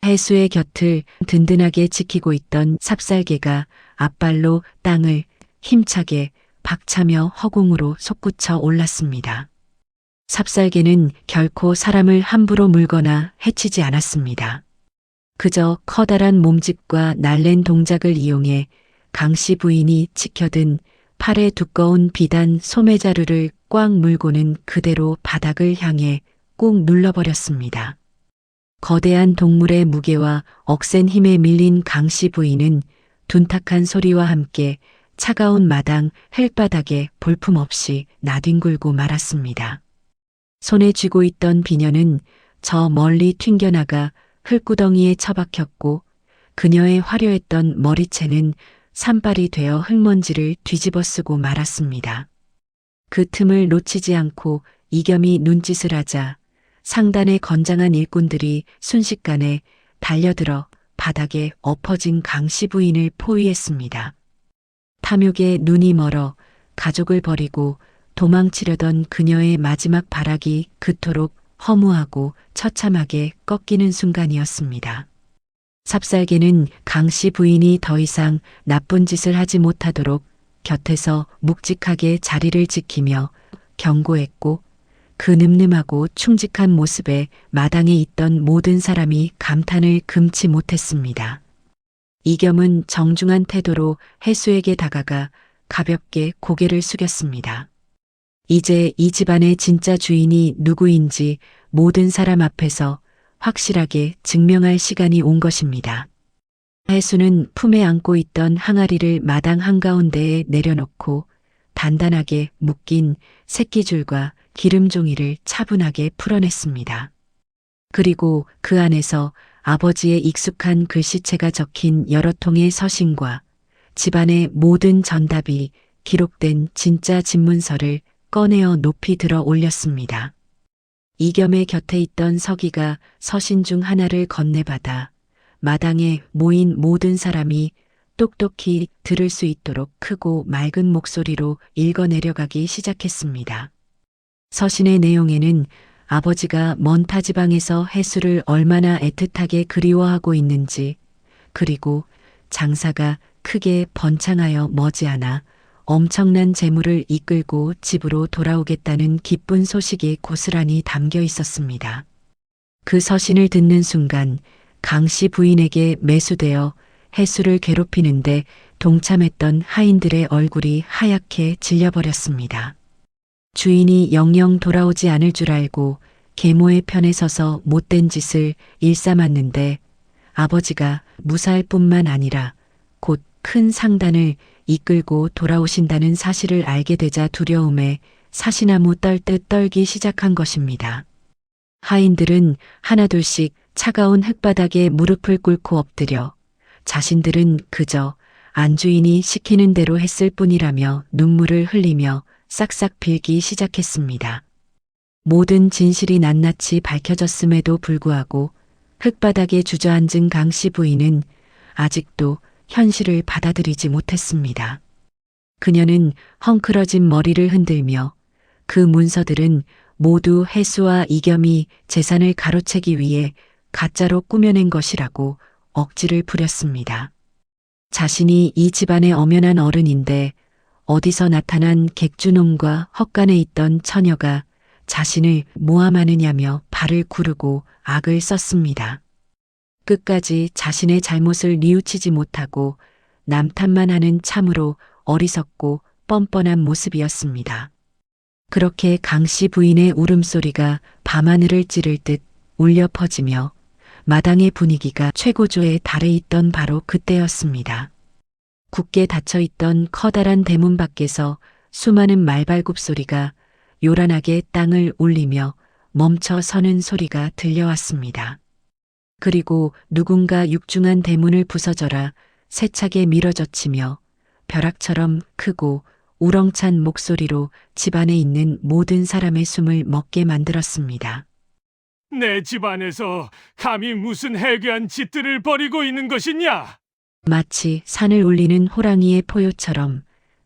해수의 곁을 든든하게 지키고 있던 삽살개가 앞발로 땅을 힘차게 박차며 허공으로 솟구쳐 올랐습니다. 삽살개는 결코 사람을 함부로 물거나 해치지 않았습니다. 그저 커다란 몸집과 날랜 동작을 이용해 강 씨 부인이 지켜든 팔의 두꺼운 비단 소매자루를 꽉 물고는 그대로 바닥을 향해 꾹 눌러버렸습니다. 거대한 동물의 무게와 억센 힘에 밀린 강 씨 부인은 둔탁한 소리와 함께 차가운 마당 흙바닥에 볼품없이 나뒹굴고 말았습니다. 손에 쥐고 있던 비녀는 저 멀리 튕겨나가 흙구덩이에 처박혔고 그녀의 화려했던 머리채는 산발이 되어 흙먼지를 뒤집어 쓰고 말았습니다. 그 틈을 놓치지 않고 이겸이 눈짓을 하자 상단의 건장한 일꾼들이 순식간에 달려들어 바닥에 엎어진 강 씨 부인을 포위했습니다. 탐욕에 눈이 멀어 가족을 버리고 도망치려던 그녀의 마지막 발악이 그토록 허무하고 처참하게 꺾이는 순간이었습니다. 삽살개는 강 씨 부인이 더 이상 나쁜 짓을 하지 못하도록 곁에서 묵직하게 자리를 지키며 경고했고 그 늠름하고 충직한 모습에 마당에 있던 모든 사람이 감탄을 금치 못했습니다. 이겸은 정중한 태도로 해수에게 다가가 가볍게 고개를 숙였습니다. 이제 이 집안의 진짜 주인이 누구인지 모든 사람 앞에서 확실하게 증명할 시간이 온 것입니다. 해수는 품에 안고 있던 항아리를 마당 한가운데에 내려놓고 단단하게 묶인 새끼줄과 기름종이를 차분하게 풀어냈습니다. 그리고 그 안에서 아버지의 익숙한 글씨체가 적힌 여러 통의 서신과 집안의 모든 전답이 기록된 진짜 집문서를 꺼내어 높이 들어 올렸습니다. 이겸의 곁에 있던 서기가 서신 중 하나를 건네받아 마당에 모인 모든 사람이 똑똑히 들을 수 있도록 크고 맑은 목소리로 읽어내려가기 시작했습니다. 서신의 내용에는 아버지가 먼 타지방에서 해수를 얼마나 애틋하게 그리워하고 있는지, 그리고 장사가 크게 번창하여 머지않아 엄청난 재물을 이끌고 집으로 돌아오겠다는 기쁜 소식이 고스란히 담겨 있었습니다. 그 서신을 듣는 순간 강 씨 부인에게 매수되어 해수를 괴롭히는데 동참했던 하인들의 얼굴이 하얗게 질려버렸습니다. 주인이 영영 돌아오지 않을 줄 알고 계모의 편에 서서 못된 짓을 일삼았는데 아버지가 무사할 뿐만 아니라 곧 큰 상단을 이끌고 돌아오신다는 사실을 알게 되자 두려움에 사시나무 떨듯 떨기 시작한 것입니다. 하인들은 하나둘씩 차가운 흙바닥에 무릎을 꿇고 엎드려 자신들은 그저 안주인이 시키는 대로 했을 뿐이라며 눈물을 흘리며 싹싹 빌기 시작했습니다. 모든 진실이 낱낱이 밝혀졌음에도 불구하고 흙바닥에 주저앉은 강 씨 부인은 아직도 현실을 받아들이지 못했습니다. 그녀는 헝클어진 머리를 흔들며 그 문서들은 모두 해수와 이겸이 재산을 가로채기 위해 가짜로 꾸며낸 것이라고 억지를 부렸습니다. 자신이 이 집안의 엄연한 어른인데 어디서 나타난 객주놈과 헛간에 있던 처녀가 자신을 모함하느냐며 발을 구르고 악을 썼습니다. 끝까지 자신의 잘못을 뉘우치지 못하고 남 탓만 하는 참으로 어리석고 뻔뻔한 모습이었습니다. 그렇게 강 씨 부인의 울음소리가 밤하늘을 찌를 듯 울려 퍼지며 마당의 분위기가 최고조에 달해 있던 바로 그때였습니다. 굳게 닫혀있던 커다란 대문 밖에서 수많은 말발굽 소리가 요란하게 땅을 울리며 멈춰 서는 소리가 들려왔습니다. 그리고 누군가 육중한 대문을 부서져라 세차게 밀어젖히며 벼락처럼 크고 우렁찬 목소리로 집안에 있는 모든 사람의 숨을 먹게 만들었습니다. 내 집안에서 감히 무슨 해괴한 짓들을 벌이고 있는 것이냐? 마치 산을 울리는 호랑이의 포효처럼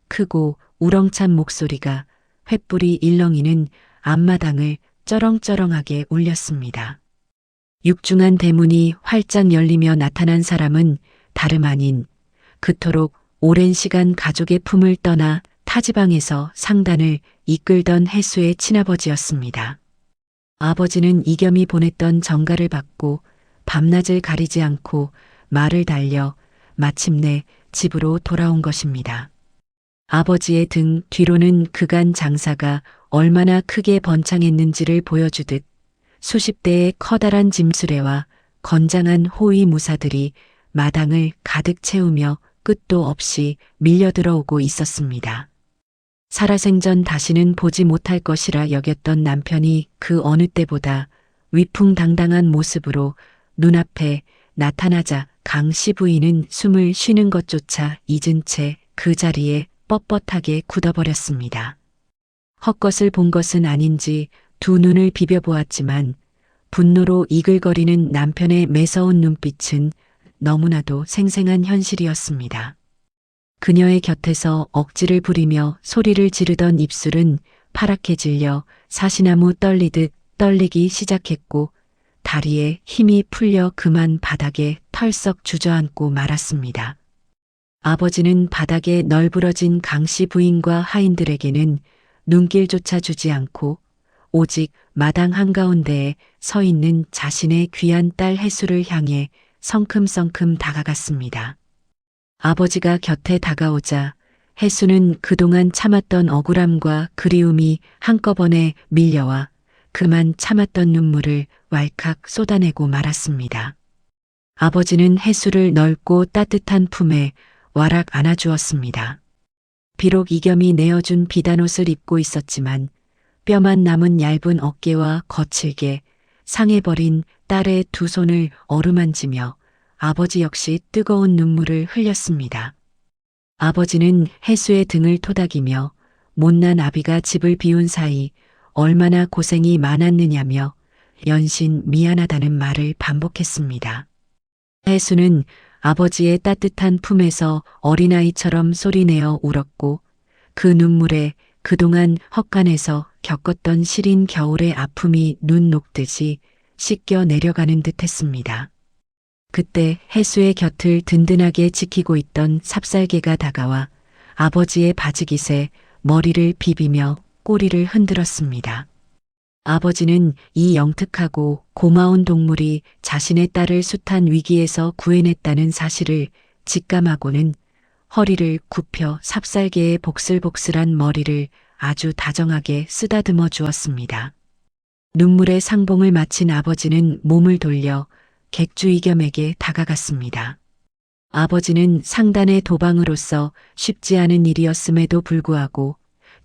크고 우렁찬 목소리가 횃불이 일렁이는 앞마당을 쩌렁쩌렁하게 울렸습니다. 육중한 대문이 활짝 열리며 나타난 사람은 다름 아닌 그토록 오랜 시간 가족의 품을 떠나 타지방에서 상단을 이끌던 해수의 친아버지였습니다. 아버지는 이겸이 보냈던 정가를 받고 밤낮을 가리지 않고 말을 달려 마침내 집으로 돌아온 것입니다. 아버지의 등 뒤로는 그간 장사가 얼마나 크게 번창했는지를 보여주듯 수십 대의 커다란 짐수레와 건장한 호위 무사들이 마당을 가득 채우며 끝도 없이 밀려들어오고 있었습니다. 살아생전 다시는 보지 못할 것이라 여겼던 남편이 그 어느 때보다 위풍당당한 모습으로 눈앞에 나타나자 강 씨 부인은 숨을 쉬는 것조차 잊은 채 그 자리에 뻣뻣하게 굳어버렸습니다. 헛것을 본 것은 아닌지 두 눈을 비벼보았지만 분노로 이글거리는 남편의 매서운 눈빛은 너무나도 생생한 현실이었습니다. 그녀의 곁에서 억지를 부리며 소리를 지르던 입술은 파랗게 질려 사시나무 떨리듯 떨리기 시작했고 다리에 힘이 풀려 그만 바닥에 털썩 주저앉고 말았습니다. 아버지는 바닥에 널브러진 강 씨 부인과 하인들에게는 눈길조차 주지 않고 오직 마당 한가운데에 서 있는 자신의 귀한 딸 해수를 향해 성큼성큼 다가갔습니다. 아버지가 곁에 다가오자 해수는 그동안 참았던 억울함과 그리움이 한꺼번에 밀려와 그만 참았던 눈물을 왈칵 쏟아내고 말았습니다. 아버지는 해수를 넓고 따뜻한 품에 와락 안아주었습니다. 비록 이겸이 내어준 비단옷을 입고 있었지만 뼈만 남은 얇은 어깨와 거칠게 상해버린 딸의 두 손을 어루만지며 아버지 역시 뜨거운 눈물을 흘렸습니다. 아버지는 해수의 등을 토닥이며 못난 아비가 집을 비운 사이 얼마나 고생이 많았느냐며 연신 미안하다는 말을 반복했습니다. 해수는 아버지의 따뜻한 품에서 어린아이처럼 소리내어 울었고 그 눈물에 그동안 헛간에서 겪었던 시린 겨울의 아픔이 눈 녹듯이 씻겨 내려가는 듯 했습니다. 그때 해수의 곁을 든든하게 지키고 있던 삽살개가 다가와 아버지의 바지깃에 머리를 비비며 꼬리를 흔들었습니다. 아버지는 이 영특하고 고마운 동물이 자신의 딸을 숱한 위기에서 구해냈다는 사실을 직감하고는 허리를 굽혀 삽살개의 복슬복슬한 머리를 아주 다정하게 쓰다듬어 주었습니다. 눈물의 상봉을 마친 아버지는 몸을 돌려 객주 이겸에게 다가갔습니다. 아버지는 상단의 도방으로서 쉽지 않은 일이었음에도 불구하고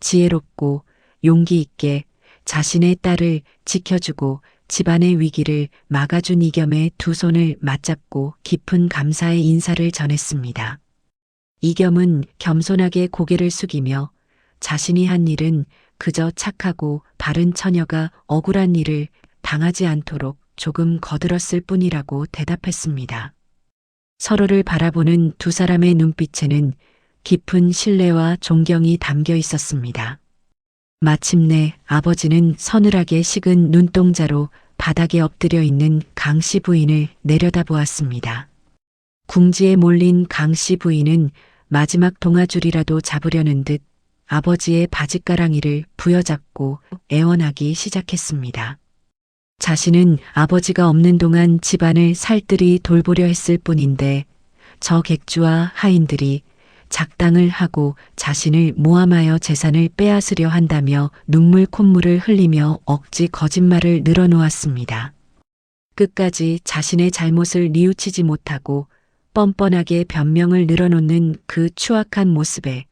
지혜롭고 용기 있게 자신의 딸을 지켜주고 집안의 위기를 막아준 이겸의 두 손을 맞잡고 깊은 감사의 인사를 전했습니다. 이겸은 겸손하게 고개를 숙이며 자신이 한 일은 그저 착하고 바른 처녀가 억울한 일을 당하지 않도록 조금 거들었을 뿐이라고 대답했습니다. 서로를 바라보는 두 사람의 눈빛에는 깊은 신뢰와 존경이 담겨 있었습니다. 마침내 아버지는 서늘하게 식은 눈동자로 바닥에 엎드려 있는 강씨 부인을 내려다보았습니다. 궁지에 몰린 강씨 부인은 마지막 동아줄이라도 잡으려는 듯 아버지의 바짓가랑이를 부여잡고 애원하기 시작했습니다. 자신은 아버지가 없는 동안 집안을 살뜰히 돌보려 했을 뿐인데 저 객주와 하인들이 작당을 하고 자신을 모함하여 재산을 빼앗으려 한다며 눈물 콧물을 흘리며 억지 거짓말을 늘어놓았습니다. 끝까지 자신의 잘못을 뉘우치지 못하고 뻔뻔하게 변명을 늘어놓는 그 추악한 모습에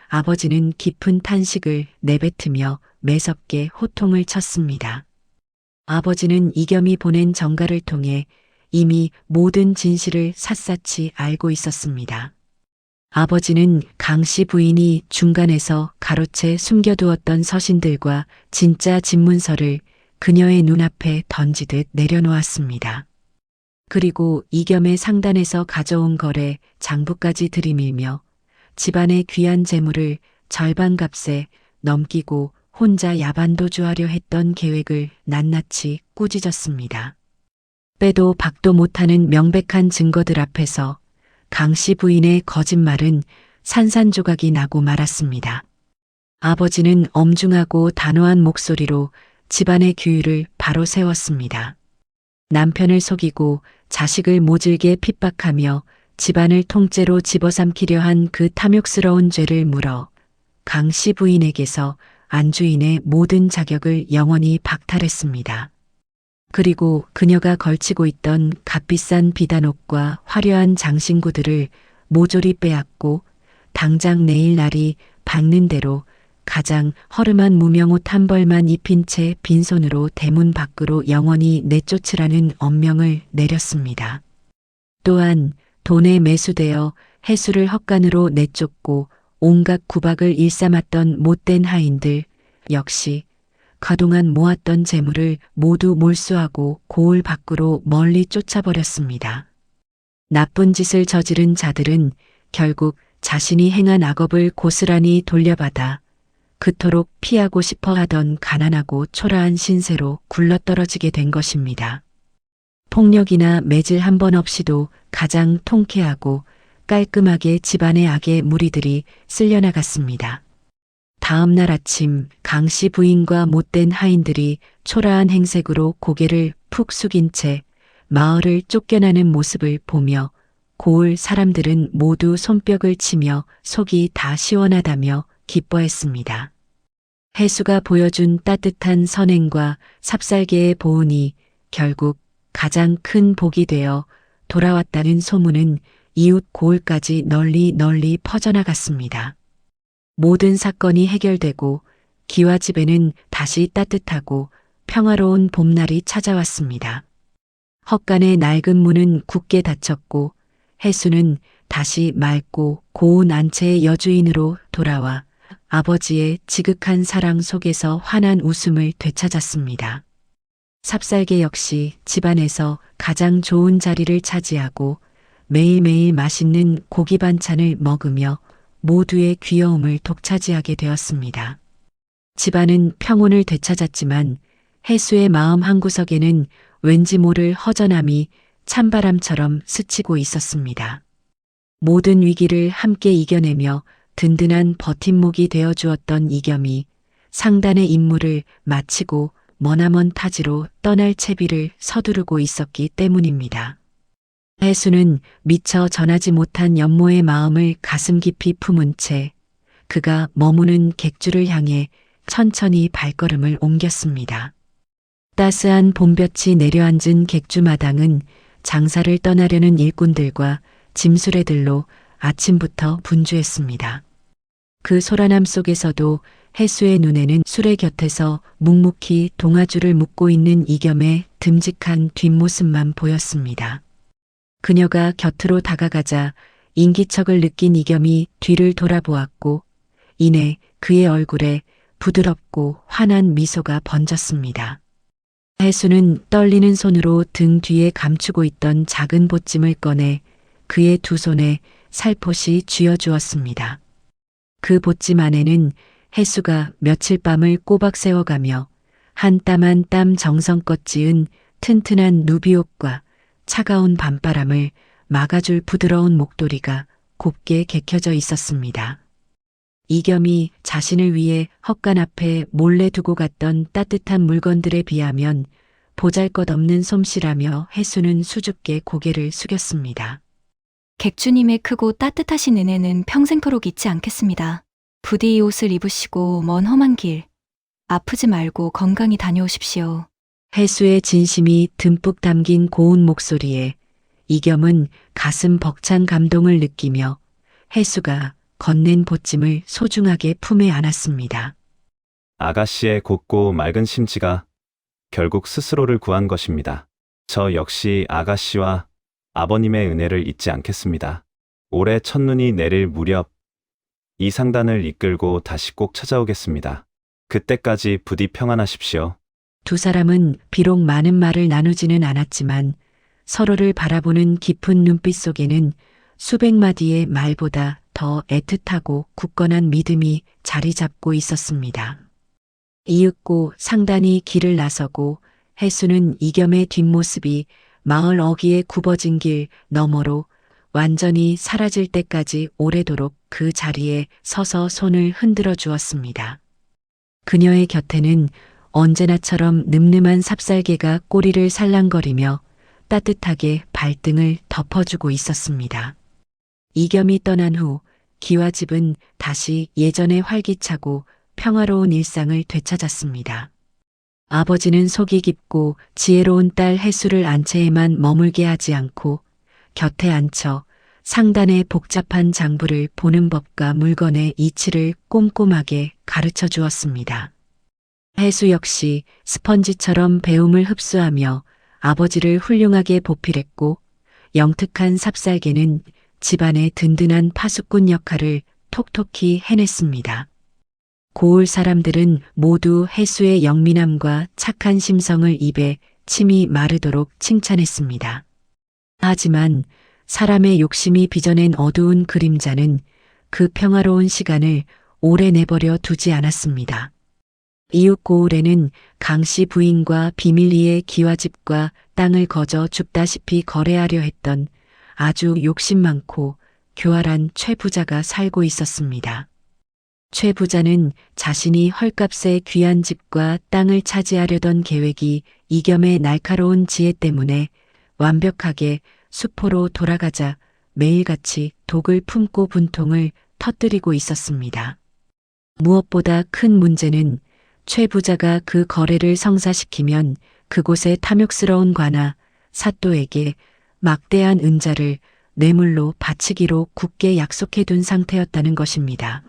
아버지는 깊은 탄식을 내뱉으며 매섭게 호통을 쳤습니다. 아버지는 이겸이 보낸 전가를 통해 이미 모든 진실을 샅샅이 알고 있었습니다. 아버지는 강씨 부인이 중간에서 가로채 숨겨두었던 서신들과 진짜 집문서를 그녀의 눈앞에 던지듯 내려놓았습니다. 그리고 이겸의 상단에서 가져온 거래 장부까지 들이밀며 집안의 귀한 재물을 절반 값에 넘기고 혼자 야반도주하려 했던 계획을 낱낱이 꾸짖었습니다. 빼도 박도 못하는 명백한 증거들 앞에서 강씨 부인의 거짓말은 산산조각이 나고 말았습니다. 아버지는 엄중하고 단호한 목소리로 집안의 규율을 바로 세웠습니다. 남편을 속이고 자식을 모질게 핍박하며 집안을 통째로 집어삼키려 한 그 탐욕스러운 죄를 물어 강씨 부인에게서 안주인의 모든 자격을 영원히 박탈했습니다. 그리고 그녀가 걸치고 있던 값비싼 비단옷과 화려한 장신구들을 모조리 빼앗고 당장 내일 날이 밝는 대로 가장 허름한 무명옷 한 벌만 입힌 채 빈손으로 대문 밖으로 영원히 내쫓으라는 엄명을 내렸습니다. 또한 돈에 매수되어 해수를 헛간으로 내쫓고 온갖 구박을 일삼았던 못된 하인들 역시 그동안 모았던 재물을 모두 몰수하고 고을 밖으로 멀리 쫓아버렸습니다. 나쁜 짓을 저지른 자들은 결국 자신이 행한 악업을 고스란히 돌려받아 그토록 피하고 싶어 하던 가난하고 초라한 신세로 굴러떨어지게 된 것입니다. 폭력이나 매질 한 번 없이도 가장 통쾌하고 깔끔하게 집안의 악의 무리들이 쓸려나갔습니다. 다음 날 아침 강씨 부인과 못된 하인들이 초라한 행색으로 고개를 푹 숙인 채 마을을 쫓겨나는 모습을 보며 고을 사람들은 모두 손뼉을 치며 속이 다 시원하다며 기뻐했습니다. 해수가 보여준 따뜻한 선행과 삽살개의 보은이 결국 가장 큰 복이 되어 돌아왔다는 소문은 이웃 고을까지 널리 퍼져나갔습니다. 모든 사건이 해결되고 기와 집에는 다시 따뜻하고 평화로운 봄날이 찾아왔습니다. 헛간의 낡은 문은 굳게 닫혔고 해수는 다시 맑고 고운 안채의 여주인으로 돌아와 아버지의 지극한 사랑 속에서 환한 웃음을 되찾았습니다. 삽살개 역시 집안에서 가장 좋은 자리를 차지하고 매일매일 맛있는 고기 반찬을 먹으며 모두의 귀여움을 독차지하게 되었습니다. 집안은 평온을 되찾았지만 해수의 마음 한구석에는 왠지 모를 허전함이 찬바람처럼 스치고 있었습니다. 모든 위기를 함께 이겨내며 든든한 버팀목이 되어주었던 이겸이 상단의 임무를 마치고 머나먼 타지로 떠날 채비를 서두르고 있었기 때문입니다. 해수는 미처 전하지 못한 연모의 마음을 가슴 깊이 품은 채 그가 머무는 객주를 향해 천천히 발걸음을 옮겼습니다. 따스한 봄볕이 내려앉은 객주마당은 장사를 떠나려는 일꾼들과 짐수레들로 아침부터 분주했습니다. 그 소란함 속에서도 해수의 눈에는 수레 곁에서 묵묵히 동아줄을 묶고 있는 이겸의 듬직한 뒷모습만 보였습니다. 그녀가 곁으로 다가가자 인기척을 느낀 이겸이 뒤를 돌아보았고 이내 그의 얼굴에 부드럽고 환한 미소가 번졌습니다. 해수는 떨리는 손으로 등 뒤에 감추고 있던 작은 보찜을 꺼내 그의 두 손에 살포시 쥐어주었습니다. 그 보찜 안에는 해수가 며칠 밤을 꼬박 세워가며 한 땀 한 땀 정성껏 지은 튼튼한 누비옷과 차가운 밤바람을 막아줄 부드러운 목도리가 곱게 개켜져 있었습니다. 이겸이 자신을 위해 헛간 앞에 몰래 두고 갔던 따뜻한 물건들에 비하면 보잘것없는 솜씨라며 해수는 수줍게 고개를 숙였습니다. 객주님의 크고 따뜻하신 은혜는 평생토록 잊지 않겠습니다. 부디 이 옷을 입으시고 먼 험한 길, 아프지 말고 건강히 다녀오십시오. 해수의 진심이 듬뿍 담긴 고운 목소리에 이겸은 가슴 벅찬 감동을 느끼며 해수가 건넨 보찜을 소중하게 품에 안았습니다. 아가씨의 곱고 맑은 심지가 결국 스스로를 구한 것입니다. 저 역시 아가씨와 아버님의 은혜를 잊지 않겠습니다. 올해 첫눈이 내릴 무렵 이 상단을 이끌고 다시 꼭 찾아오겠습니다. 그때까지 부디 평안하십시오. 두 사람은 비록 많은 말을 나누지는 않았지만 서로를 바라보는 깊은 눈빛 속에는 수백 마디의 말보다 더 애틋하고 굳건한 믿음이 자리 잡고 있었습니다. 이윽고 상단이 길을 나서고 해수는 이겸의 뒷모습이 마을 어귀에 굽어진 길 너머로 완전히 사라질 때까지 오래도록 그 자리에 서서 손을 흔들어 주었습니다. 그녀의 곁에는 언제나처럼 늠름한 삽살개가 꼬리를 살랑거리며 따뜻하게 발등을 덮어주고 있었습니다. 이겸이 떠난 후 기와집은 다시 예전의 활기차고 평화로운 일상을 되찾았습니다. 아버지는 속이 깊고 지혜로운 딸 해수를 안채에만 머물게 하지 않고 곁에 앉혀 상단의 복잡한 장부를 보는 법과 물건의 이치를 꼼꼼하게 가르쳐 주었습니다. 해수 역시 스펀지처럼 배움을 흡수하며 아버지를 훌륭하게 보필했고 영특한 삽살개는 집안의 든든한 파수꾼 역할을 톡톡히 해냈습니다. 고을 사람들은 모두 해수의 영민함과 착한 심성을 입에 침이 마르도록 칭찬했습니다. 하지만 사람의 욕심이 빚어낸 어두운 그림자는 그 평화로운 시간을 오래 내버려 두지 않았습니다. 이웃 고을에는 강씨 부인과 비밀리에 기와집과 땅을 거저 줍다시피 거래하려 했던 아주 욕심 많고 교활한 최 부자가 살고 있었습니다. 최 부자는 자신이 헐값에 귀한 집과 땅을 차지하려던 계획이 이겸의 날카로운 지혜 때문에 완벽하게 수포로 돌아가자 매일같이 독을 품고 분통을 터뜨리고 있었습니다. 무엇보다 큰 문제는 최 부자가 그 거래를 성사시키면 그곳의 탐욕스러운 관아 사또에게 막대한 은자를 뇌물로 바치기로 굳게 약속해둔 상태였다는 것입니다.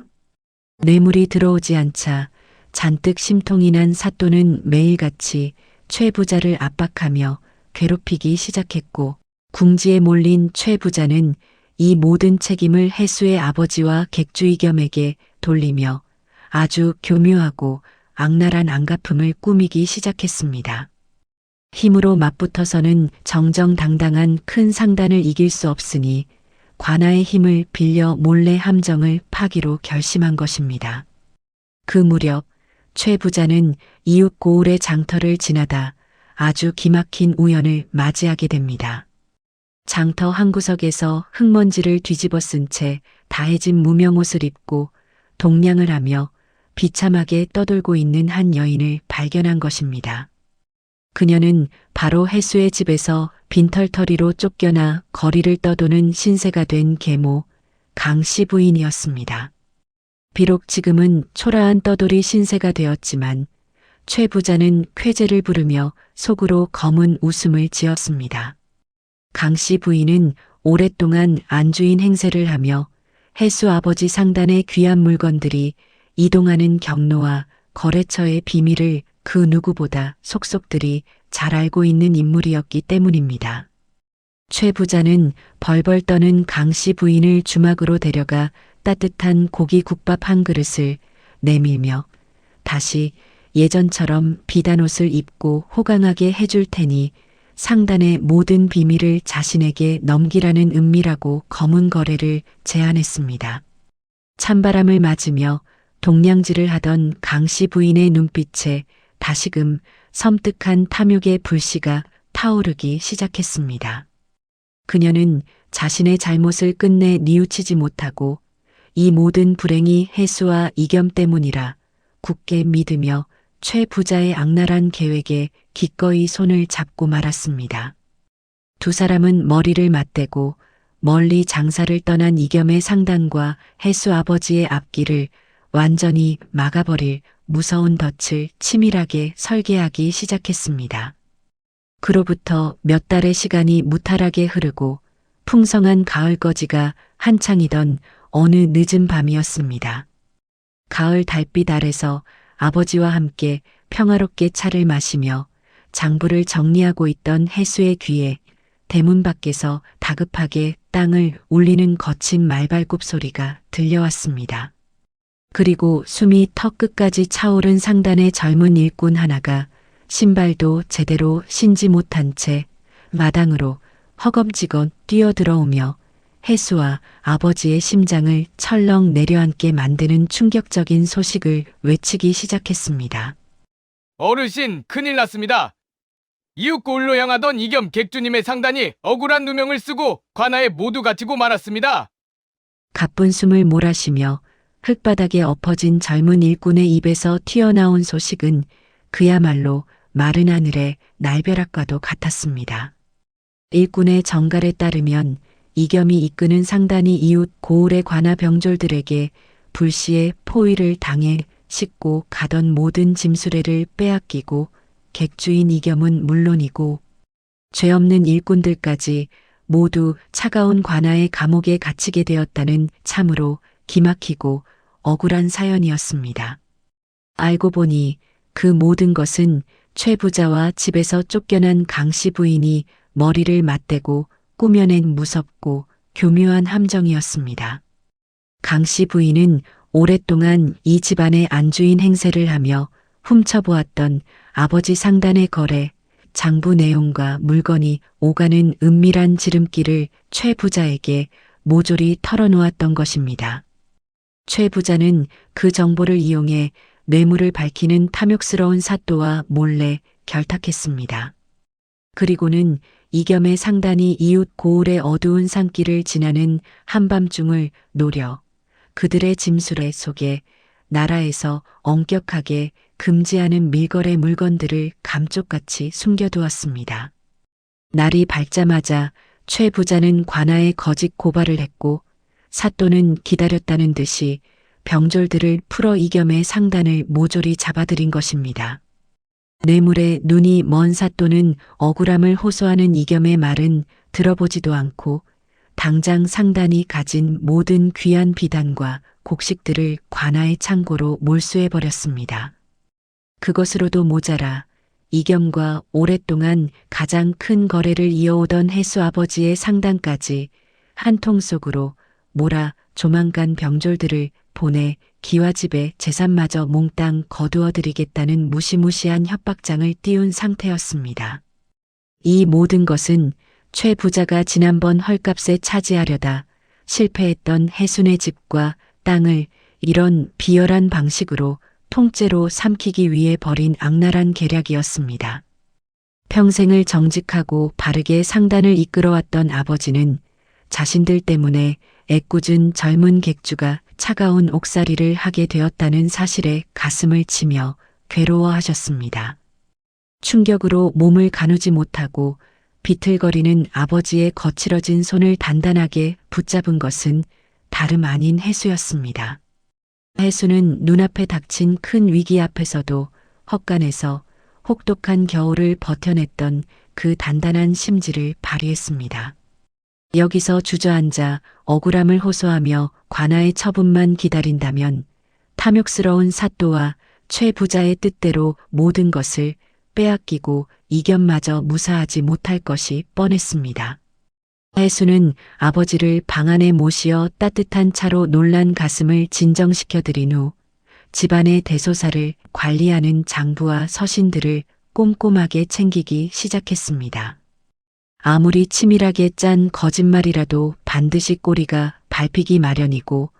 뇌물이 들어오지 않자 잔뜩 심통이 난 사또는 매일같이 최 부자를 압박하며 괴롭히기 시작했고 궁지에 몰린 최 부자는 이 모든 책임을 해수의 아버지와 객주 이겸에게 돌리며 아주 교묘하고 악랄한 안갚음을 꾸미기 시작했습니다. 힘으로 맞붙어서는 정정당당한 큰 상단을 이길 수 없으니 관아의 힘을 빌려 몰래 함정을 파기로 결심한 것입니다. 그 무렵 최 부자는 이웃 고을의 장터를 지나다 아주 기막힌 우연을 맞이하게 됩니다. 장터 한 구석에서 흙먼지를 뒤집어 쓴 채 다해진 무명옷을 입고 동냥을 하며 비참하게 떠돌고 있는 한 여인을 발견한 것입니다. 그녀는 바로 해수의 집에서 빈털터리로 쫓겨나 거리를 떠도는 신세가 된 계모 강씨 부인이었습니다. 비록 지금은 초라한 떠돌이 신세가 되었지만 최 부자는 쾌재를 부르며 속으로 검은 웃음을 지었습니다. 강씨 부인은 오랫동안 안주인 행세를 하며 해수 아버지 상단의 귀한 물건들이 이동하는 경로와 거래처의 비밀을 그 누구보다 속속들이 잘 알고 있는 인물이었기 때문입니다. 최 부자는 벌벌 떠는 강씨 부인을 주막으로 데려가 따뜻한 고기 국밥 한 그릇을 내밀며 다시 예전처럼 비단 옷을 입고 호강하게 해줄 테니 상단의 모든 비밀을 자신에게 넘기라는 은밀하고 검은 거래를 제안했습니다. 찬바람을 맞으며 동냥질을 하던 강씨 부인의 눈빛에 다시금 섬뜩한 탐욕의 불씨가 타오르기 시작했습니다. 그녀는 자신의 잘못을 끝내 뉘우치지 못하고 이 모든 불행이 해수와 이겸 때문이라 굳게 믿으며 최 부자의 악랄한 계획에 기꺼이 손을 잡고 말았습니다. 두 사람은 머리를 맞대고 멀리 장사를 떠난 이겸의 상단과 해수 아버지의 앞길을 완전히 막아버릴 무서운 덫을 치밀하게 설계하기 시작했습니다. 그로부터 몇 달의 시간이 무탈하게 흐르고 풍성한 가을거지가 한창이던 어느 늦은 밤이었습니다. 가을 달빛 아래서 아버지와 함께 평화롭게 차를 마시며 장부를 정리하고 있던 해수의 귀에 대문 밖에서 다급하게 땅을 울리는 거친 말발굽 소리가 들려왔습니다. 그리고 숨이 턱 끝까지 차오른 상단의 젊은 일꾼 하나가 신발도 제대로 신지 못한 채 마당으로 허겁지겁 뛰어들어오며 해수와 아버지의 심장을 철렁 내려앉게 만드는 충격적인 소식을 외치기 시작했습니다. 어르신, 큰일 났습니다. 이웃고을로 향하던 이겸 객주님의 상단이 억울한 누명을 쓰고 관아에 모두 갇히고 말았습니다. 가쁜 숨을 몰아쉬며 흙바닥에 엎어진 젊은 일꾼의 입에서 튀어나온 소식은 그야말로 마른 하늘의 날벼락과도 같았습니다. 일꾼의 정갈에 따르면 이겸이 이끄는 상단이 이웃 고을의 관아 병졸들에게 불시에 포위를 당해 싣고 가던 모든 짐수레를 빼앗기고 객주인 이겸은 물론이고 죄 없는 일꾼들까지 모두 차가운 관아의 감옥에 갇히게 되었다는 참으로 기막히고 억울한 사연이었습니다. 알고 보니 그 모든 것은 최 부자와 집에서 쫓겨난 강씨 부인이 머리를 맞대고 꾸며낸 무섭고 교묘한 함정이었습니다. 강씨 부인은 오랫동안 이 집안의 안주인 행세를 하며 훔쳐보았던 아버지 상단의 거래, 장부 내용과 물건이 오가는 은밀한 지름길을 최 부자에게 모조리 털어놓았던 것입니다. 최 부자는 그 정보를 이용해 뇌물을 밝히는 탐욕스러운 사또와 몰래 결탁했습니다. 그리고는 이겸의 상단이 이웃 고을의 어두운 산길을 지나는 한밤중을 노려 그들의 짐수레 속에 나라에서 엄격하게 금지하는 밀거래 물건들을 감쪽같이 숨겨두었습니다. 날이 밝자마자 최 부자는 관아에 거짓 고발을 했고 사또는 기다렸다는 듯이 병졸들을 풀어 이겸의 상단을 모조리 잡아들인 것입니다. 뇌물에 눈이 먼 사또는 억울함을 호소하는 이겸의 말은 들어보지도 않고 당장 상단이 가진 모든 귀한 비단과 곡식들을 관아의 창고로 몰수해버렸습니다. 그것으로도 모자라 이겸과 오랫동안 가장 큰 거래를 이어오던 해수 아버지의 상단까지 한 통 속으로 몰아 조만간 병졸들을 보내 기와집의 재산마저 몽땅 거두어드리겠다는 무시무시한 협박장을 띄운 상태였습니다. 이 모든 것은 최 부자가 지난번 헐값에 차지하려다 실패했던 해순의 집과 땅을 이런 비열한 방식으로 통째로 삼키기 위해 벌인 악랄한 계략이었습니다. 평생을 정직하고 바르게 상단을 이끌어왔던 아버지는 자신들 때문에 애꿎은 젊은 객주가 차가운 옥살이를 하게 되었다는 사실에 가슴을 치며 괴로워하셨습니다. 충격으로 몸을 가누지 못하고 비틀거리는 아버지의 거칠어진 손을 단단하게 붙잡은 것은 다름 아닌 해수였습니다. 해수는 눈앞에 닥친 큰 위기 앞에서도 헛간에서 혹독한 겨울을 버텨냈던 그 단단한 심지를 발휘했습니다. 여기서 주저앉아 억울함을 호소하며 관아의 처분만 기다린다면 탐욕스러운 사또와 최 부자의 뜻대로 모든 것을 빼앗기고 이견마저 무사하지 못할 것이 뻔했습니다. 해수는 아버지를 방 안에 모시어 따뜻한 차로 놀란 가슴을 진정시켜드린 후 집안의 대소사를 관리하는 장부와 서신들을 꼼꼼하게 챙기기 시작했습니다. 아무리 치밀하게 짠 거짓말이라도 반드시 꼬리가 밟히기 마련이고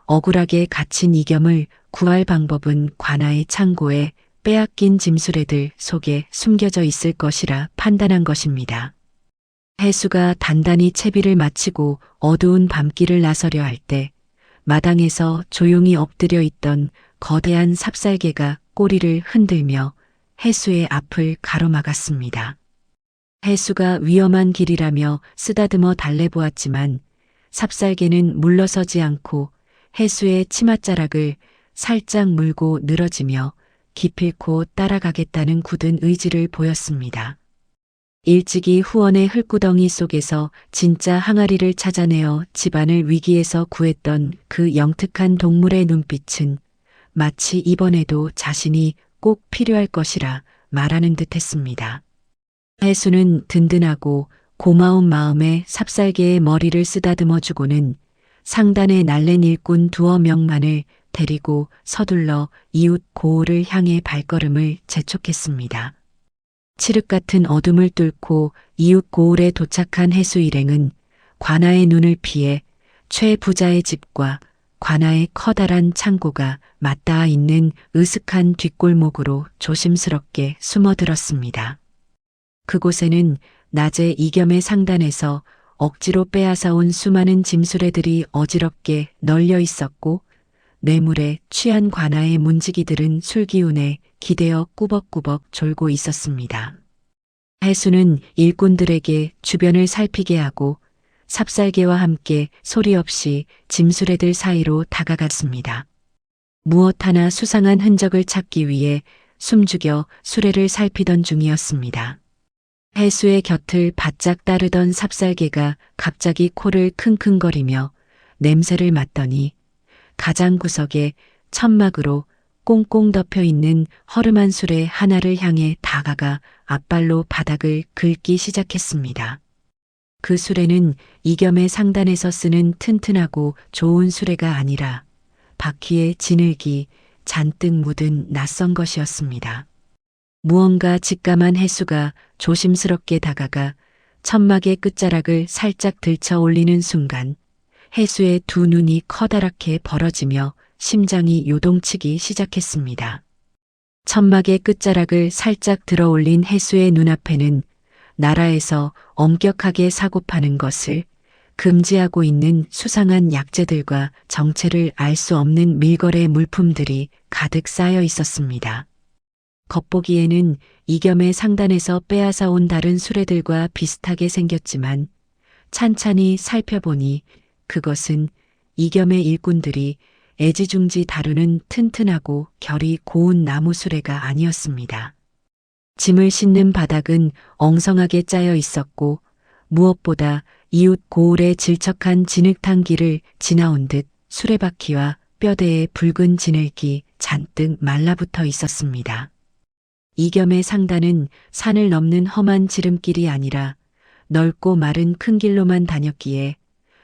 억울하게 갇힌 이겸을 구할 방법은 관아의 창고에 빼앗긴 짐수레들 속에 숨겨져 있을 것이라 판단한 것입니다. 해수가 단단히 채비를 마치고 어두운 밤길을 나서려 할 때 마당에서 조용히 엎드려 있던 거대한 삽살개가 꼬리를 흔들며 해수의 앞을 가로막았습니다. 해수가 위험한 길이라며 쓰다듬어 달래보았지만 삽살개는 물러서지 않고 해수의 치맛자락을 살짝 물고 늘어지며 기필코 따라가겠다는 굳은 의지를 보였습니다. 일찍이 후원의 흙구덩이 속에서 진짜 항아리를 찾아내어 집안을 위기에서 구했던 그 영특한 동물의 눈빛은 마치 이번에도 자신이 꼭 필요할 것이라 말하는 듯 했습니다. 해수는 든든하고 고마운 마음에 삽살개의 머리를 쓰다듬어 주고는 상단에 날랜 일꾼 두어 명만을 데리고 서둘러 이웃 고을을 향해 발걸음을 재촉했습니다. 칠흑 같은 어둠을 뚫고 이웃 고을에 도착한 해수 일행은 관아의 눈을 피해 최 부자의 집과 관아의 커다란 창고가 맞닿아 있는 으슥한 뒷골목으로 조심스럽게 숨어들었습니다. 그곳에는 낮에 이겸의 상단에서 억지로 빼앗아온 수많은 짐수레들이 어지럽게 널려 있었고 뇌물에 취한 관아의 문지기들은 술기운에 기대어 꾸벅꾸벅 졸고 있었습니다. 해수는 일꾼들에게 주변을 살피게 하고 삽살개와 함께 소리 없이 짐수레들 사이로 다가갔습니다. 무엇 하나 수상한 흔적을 찾기 위해 숨죽여 수레를 살피던 중이었습니다. 해수의 곁을 바짝 따르던 삽살개가 갑자기 코를 킁킁거리며 냄새를 맡더니 가장 구석에 천막으로 꽁꽁 덮여 있는 허름한 수레 하나를 향해 다가가 앞발로 바닥을 긁기 시작했습니다. 그 수레는 이겸의 상단에서 쓰는 튼튼하고 좋은 수레가 아니라 바퀴에 진흙이 잔뜩 묻은 낯선 것이었습니다. 무언가 직감한 해수가 조심스럽게 다가가 천막의 끝자락을 살짝 들쳐 올리는 순간 해수의 두 눈이 커다랗게 벌어지며 심장이 요동치기 시작했습니다. 천막의 끝자락을 살짝 들어 올린 해수의 눈앞에는 나라에서 엄격하게 사고파는 것을 금지하고 있는 수상한 약재들과 정체를 알 수 없는 밀거래 물품들이 가득 쌓여 있었습니다. 겉보기에는 이겸의 상단에서 빼앗아 온 다른 수레들과 비슷하게 생겼지만 찬찬히 살펴보니 그것은 이겸의 일꾼들이 애지중지 다루는 튼튼하고 결이 고운 나무 수레가 아니었습니다. 짐을 싣는 바닥은 엉성하게 짜여 있었고 무엇보다 이웃 고을의 질척한 진흙탕 길을 지나온 듯 수레바퀴와 뼈대에 붉은 진흙이 잔뜩 말라붙어 있었습니다. 이겸의 상단은 산을 넘는 험한 지름길이 아니라 넓고 마른 큰 길로만 다녔기에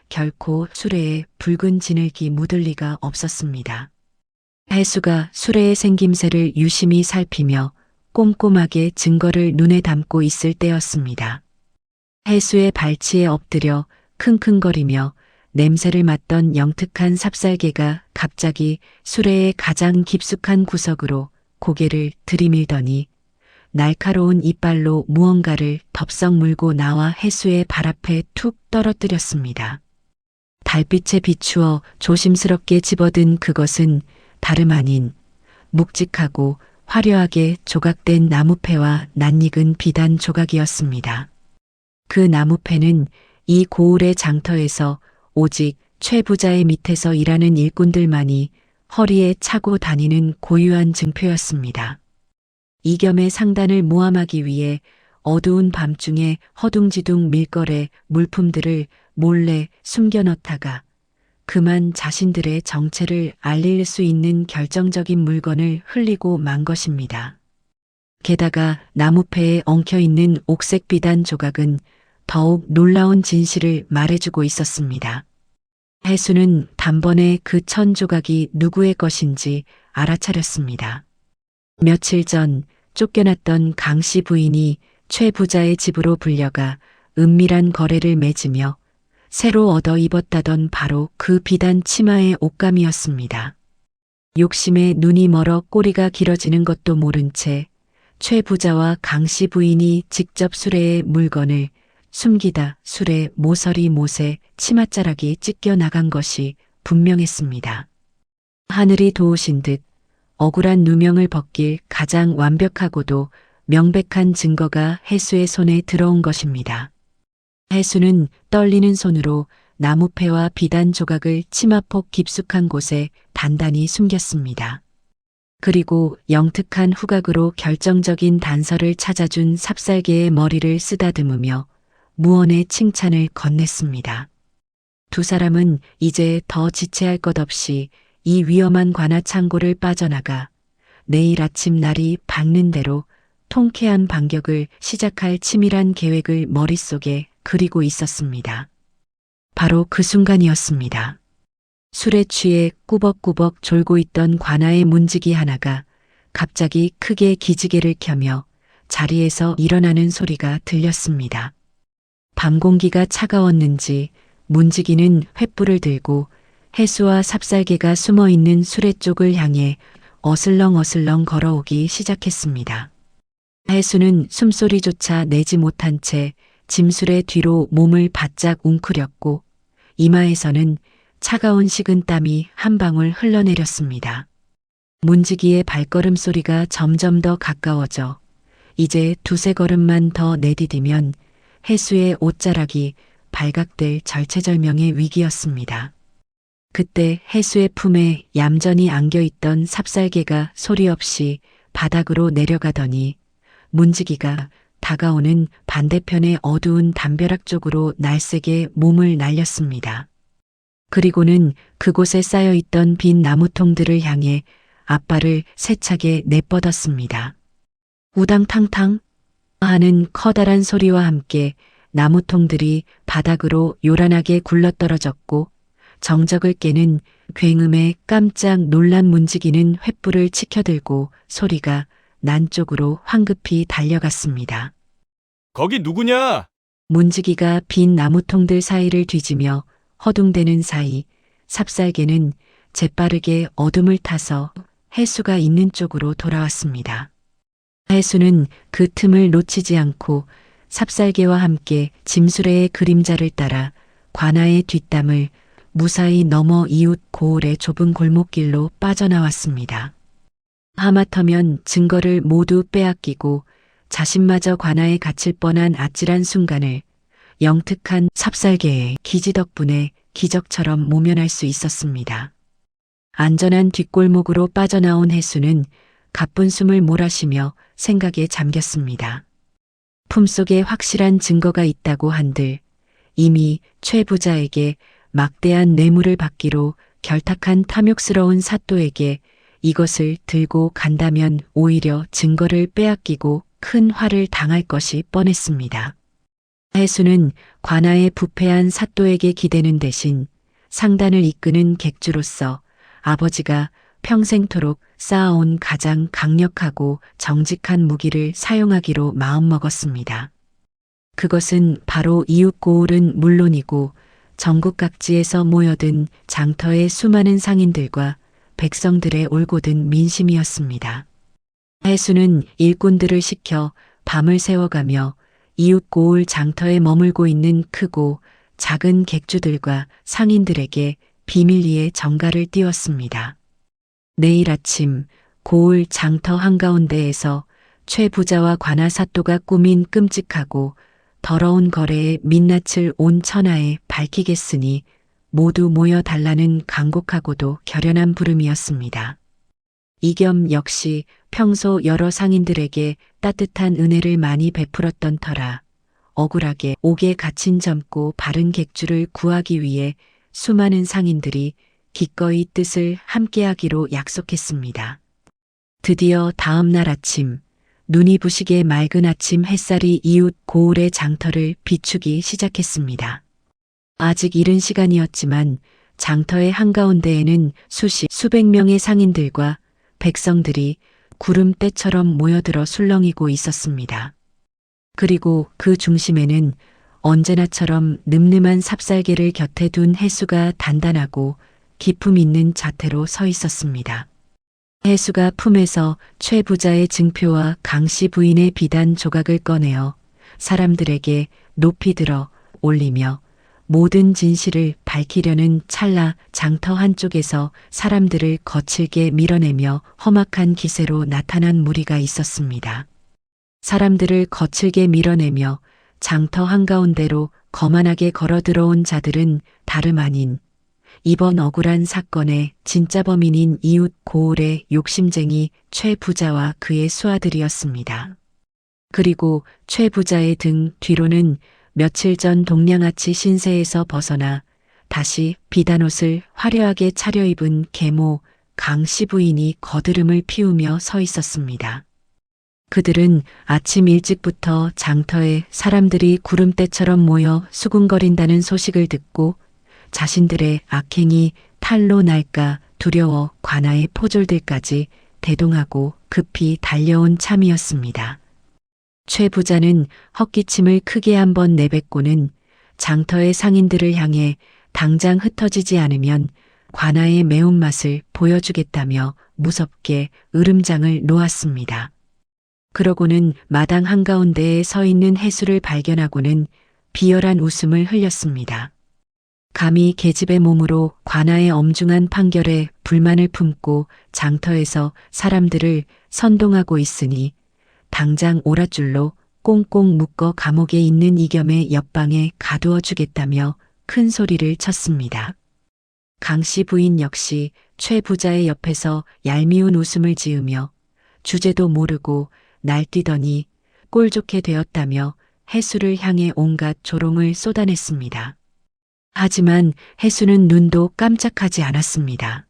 결코 수레에 붉은 진흙이 묻을 리가 없었습니다. 해수가 수레의 생김새를 유심히 살피며 꼼꼼하게 증거를 눈에 담고 있을 때였습니다. 해수의 발치에 엎드려 킁킁거리며 냄새를 맡던 영특한 삽살개가 갑자기 수레의 가장 깊숙한 구석으로 고개를 들이밀더니 날카로운 이빨로 무언가를 덥석 물고 나와 해수의 발 앞에 툭 떨어뜨렸습니다. 달빛에 비추어 조심스럽게 집어든 그것은 다름 아닌 묵직하고 화려하게 조각된 나무패와 낯익은 비단 조각이었습니다. 그 나무패는 이 고을의 장터에서 오직 최 부자의 밑에서 일하는 일꾼들만이 허리에 차고 다니는 고유한 증표였습니다. 이겸의 상단을 모함하기 위해 어두운 밤중에 허둥지둥 밀거래 물품들을 몰래 숨겨넣다가 그만 자신들의 정체를 알릴 수 있는 결정적인 물건을 흘리고 만 것입니다. 게다가 나무패에 엉켜있는 옥색 비단 조각은 더욱 놀라운 진실을 말해주고 있었습니다. 해수는 단번에 그 천 조각이 누구의 것인지 알아차렸습니다. 며칠 전 쫓겨났던 강씨 부인이 최 부자의 집으로 불려가 은밀한 거래를 맺으며 새로 얻어 입었다던 바로 그 비단 치마의 옷감이었습니다. 욕심에 눈이 멀어 꼬리가 길어지는 것도 모른 채 최 부자와 강씨 부인이 직접 수레에 물건을 숨기다 수레 모서리 못에 치맛자락이 찢겨 나간 것이 분명했습니다. 하늘이 도우신 듯 억울한 누명을 벗길 가장 완벽하고도 명백한 증거가 해수의 손에 들어온 것입니다. 해수는 떨리는 손으로 나무패와 비단 조각을 치마폭 깊숙한 곳에 단단히 숨겼습니다. 그리고 영특한 후각으로 결정적인 단서를 찾아준 삽살개의 머리를 쓰다듬으며 무언의 칭찬을 건넸습니다. 두 사람은 이제 더 지체할 것 없이 이 위험한 관아 창고를 빠져나가 내일 아침 날이 밝는 대로 통쾌한 반격을 시작할 치밀한 계획을 머릿속에 그리고 있었습니다. 바로 그 순간이었습니다. 술에 취해 꾸벅꾸벅 졸고 있던 관아의 문지기 하나가 갑자기 크게 기지개를 켜며 자리에서 일어나는 소리가 들렸습니다. 밤 공기가 차가웠는지 문지기는 횃불을 들고 해수와 삽살개가 숨어있는 수레 쪽을 향해 어슬렁어슬렁 걸어오기 시작했습니다. 해수는 숨소리조차 내지 못한 채 짐술의 뒤로 몸을 바짝 웅크렸고 이마에서는 차가운 식은 땀이 한 방울 흘러내렸습니다. 문지기의 발걸음 소리가 점점 더 가까워져 이제 두세 걸음만 더 내디디면 해수의 옷자락이 발각될 절체절명의 위기였습니다. 그때 해수의 품에 얌전히 안겨있던 삽살개가 소리 없이 바닥으로 내려가더니 문지기가 다가오는 반대편의 어두운 담벼락 쪽으로 날쌔게 몸을 날렸습니다. 그리고는 그곳에 쌓여있던 빈 나무통들을 향해 앞발을 세차게 내뻗었습니다. 우당탕탕 하는 커다란 소리와 함께 나무통들이 바닥으로 요란하게 굴러떨어졌고 정적을 깨는 굉음에 깜짝 놀란 문지기는 횃불을 치켜들고 소리가 난 쪽으로 황급히 달려갔습니다. 거기 누구냐? 문지기가 빈 나무통들 사이를 뒤지며 허둥대는 사이 삽살개는 재빠르게 어둠을 타서 해수가 있는 쪽으로 돌아왔습니다. 해수는 그 틈을 놓치지 않고 삽살개와 함께 짐수레의 그림자를 따라 관아의 뒷담을 무사히 넘어 이웃 고을의 좁은 골목길로 빠져나왔습니다. 하마터면 증거를 모두 빼앗기고 자신마저 관아에 갇힐 뻔한 아찔한 순간을 영특한 삽살개의 기지 덕분에 기적처럼 모면할 수 있었습니다. 안전한 뒷골목으로 빠져나온 해수는 가쁜 숨을 몰아쉬며 생각에 잠겼습니다. 품속에 확실한 증거가 있다고 한들 이미 최 부자에게 막대한 뇌물을 받기로 결탁한 탐욕스러운 사또에게 이것을 들고 간다면 오히려 증거를 빼앗기고 큰 화를 당할 것이 뻔했습니다. 해수는 관아의 부패한 사또에게 기대는 대신 상단을 이끄는 객주로서 아버지가 평생토록 쌓아온 가장 강력하고 정직한 무기를 사용하기로 마음먹었습니다. 그것은 바로 이웃 고을은 물론이고 전국 각지에서 모여든 장터의 수많은 상인들과 백성들의 올곧은 민심이었습니다. 해수는 일꾼들을 시켜 밤을 새워가며 이웃 고을 장터에 머물고 있는 크고 작은 객주들과 상인들에게 비밀리에 정가를 띄웠습니다. 내일 아침 고을 장터 한가운데에서 최 부자와 관아 사또가 꾸민 끔찍하고 더러운 거래의 민낯을 온 천하에 밝히겠으니 모두 모여 달라는 간곡하고도 결연한 부름이었습니다. 이겸 역시 평소 여러 상인들에게 따뜻한 은혜를 많이 베풀었던 터라 억울하게 옥에 갇힌 젊고 바른 객주를 구하기 위해 수많은 상인들이 기꺼이 뜻을 함께하기로 약속했습니다. 드디어 다음 날 아침, 눈이 부시게 맑은 아침 햇살이 이웃 고을의 장터를 비추기 시작했습니다. 아직 이른 시간이었지만 장터의 한가운데에는 수백 명의 상인들과 백성들이 구름대처럼 모여들어 술렁이고 있었습니다. 그리고 그 중심에는 언제나처럼 늠름한 삽살개를 곁에 둔 해수가 단단하고 기품 있는 자태로 서 있었습니다. 해수가 품에서 최 부자의 증표와 강씨 부인의 비단 조각을 꺼내어 사람들에게 높이 들어 올리며 모든 진실을 밝히려는 찰나 장터 한쪽에서 사람들을 거칠게 밀어내며 험악한 기세로 나타난 무리가 있었습니다. 사람들을 거칠게 밀어내며 장터 한가운데로 거만하게 걸어 들어온 자들은 다름 아닌 이번 억울한 사건의 진짜 범인인 이웃 고을의 욕심쟁이 최 부자와 그의 수하들이었습니다. 그리고 최 부자의 등 뒤로는 며칠 전 동량아치 신세에서 벗어나 다시 비단옷을 화려하게 차려입은 계모 강씨 부인이 거드름을 피우며 서 있었습니다. 그들은 아침 일찍부터 장터에 사람들이 구름대처럼 모여 수군거린다는 소식을 듣고 자신들의 악행이 탈로 날까 두려워 관아의 포졸들까지 대동하고 급히 달려온 참이었습니다. 최 부자는 헛기침을 크게 한번 내뱉고는 장터의 상인들을 향해 당장 흩어지지 않으면 관아의 매운맛을 보여주겠다며 무섭게 으름장을 놓았습니다. 그러고는 마당 한가운데에 서 있는 해수를 발견하고는 비열한 웃음을 흘렸습니다. 감히 계집의 몸으로 관아의 엄중한 판결에 불만을 품고 장터에서 사람들을 선동하고 있으니 당장 오랏줄로 꽁꽁 묶어 감옥에 있는 이겸의 옆방에 가두어 주겠다며 큰 소리를 쳤습니다. 강씨 부인 역시 최 부자의 옆에서 얄미운 웃음을 지으며 주제도 모르고 날뛰더니 꼴 좋게 되었다며 해수를 향해 온갖 조롱을 쏟아냈습니다. 하지만 해수는 눈도 깜짝하지 않았습니다.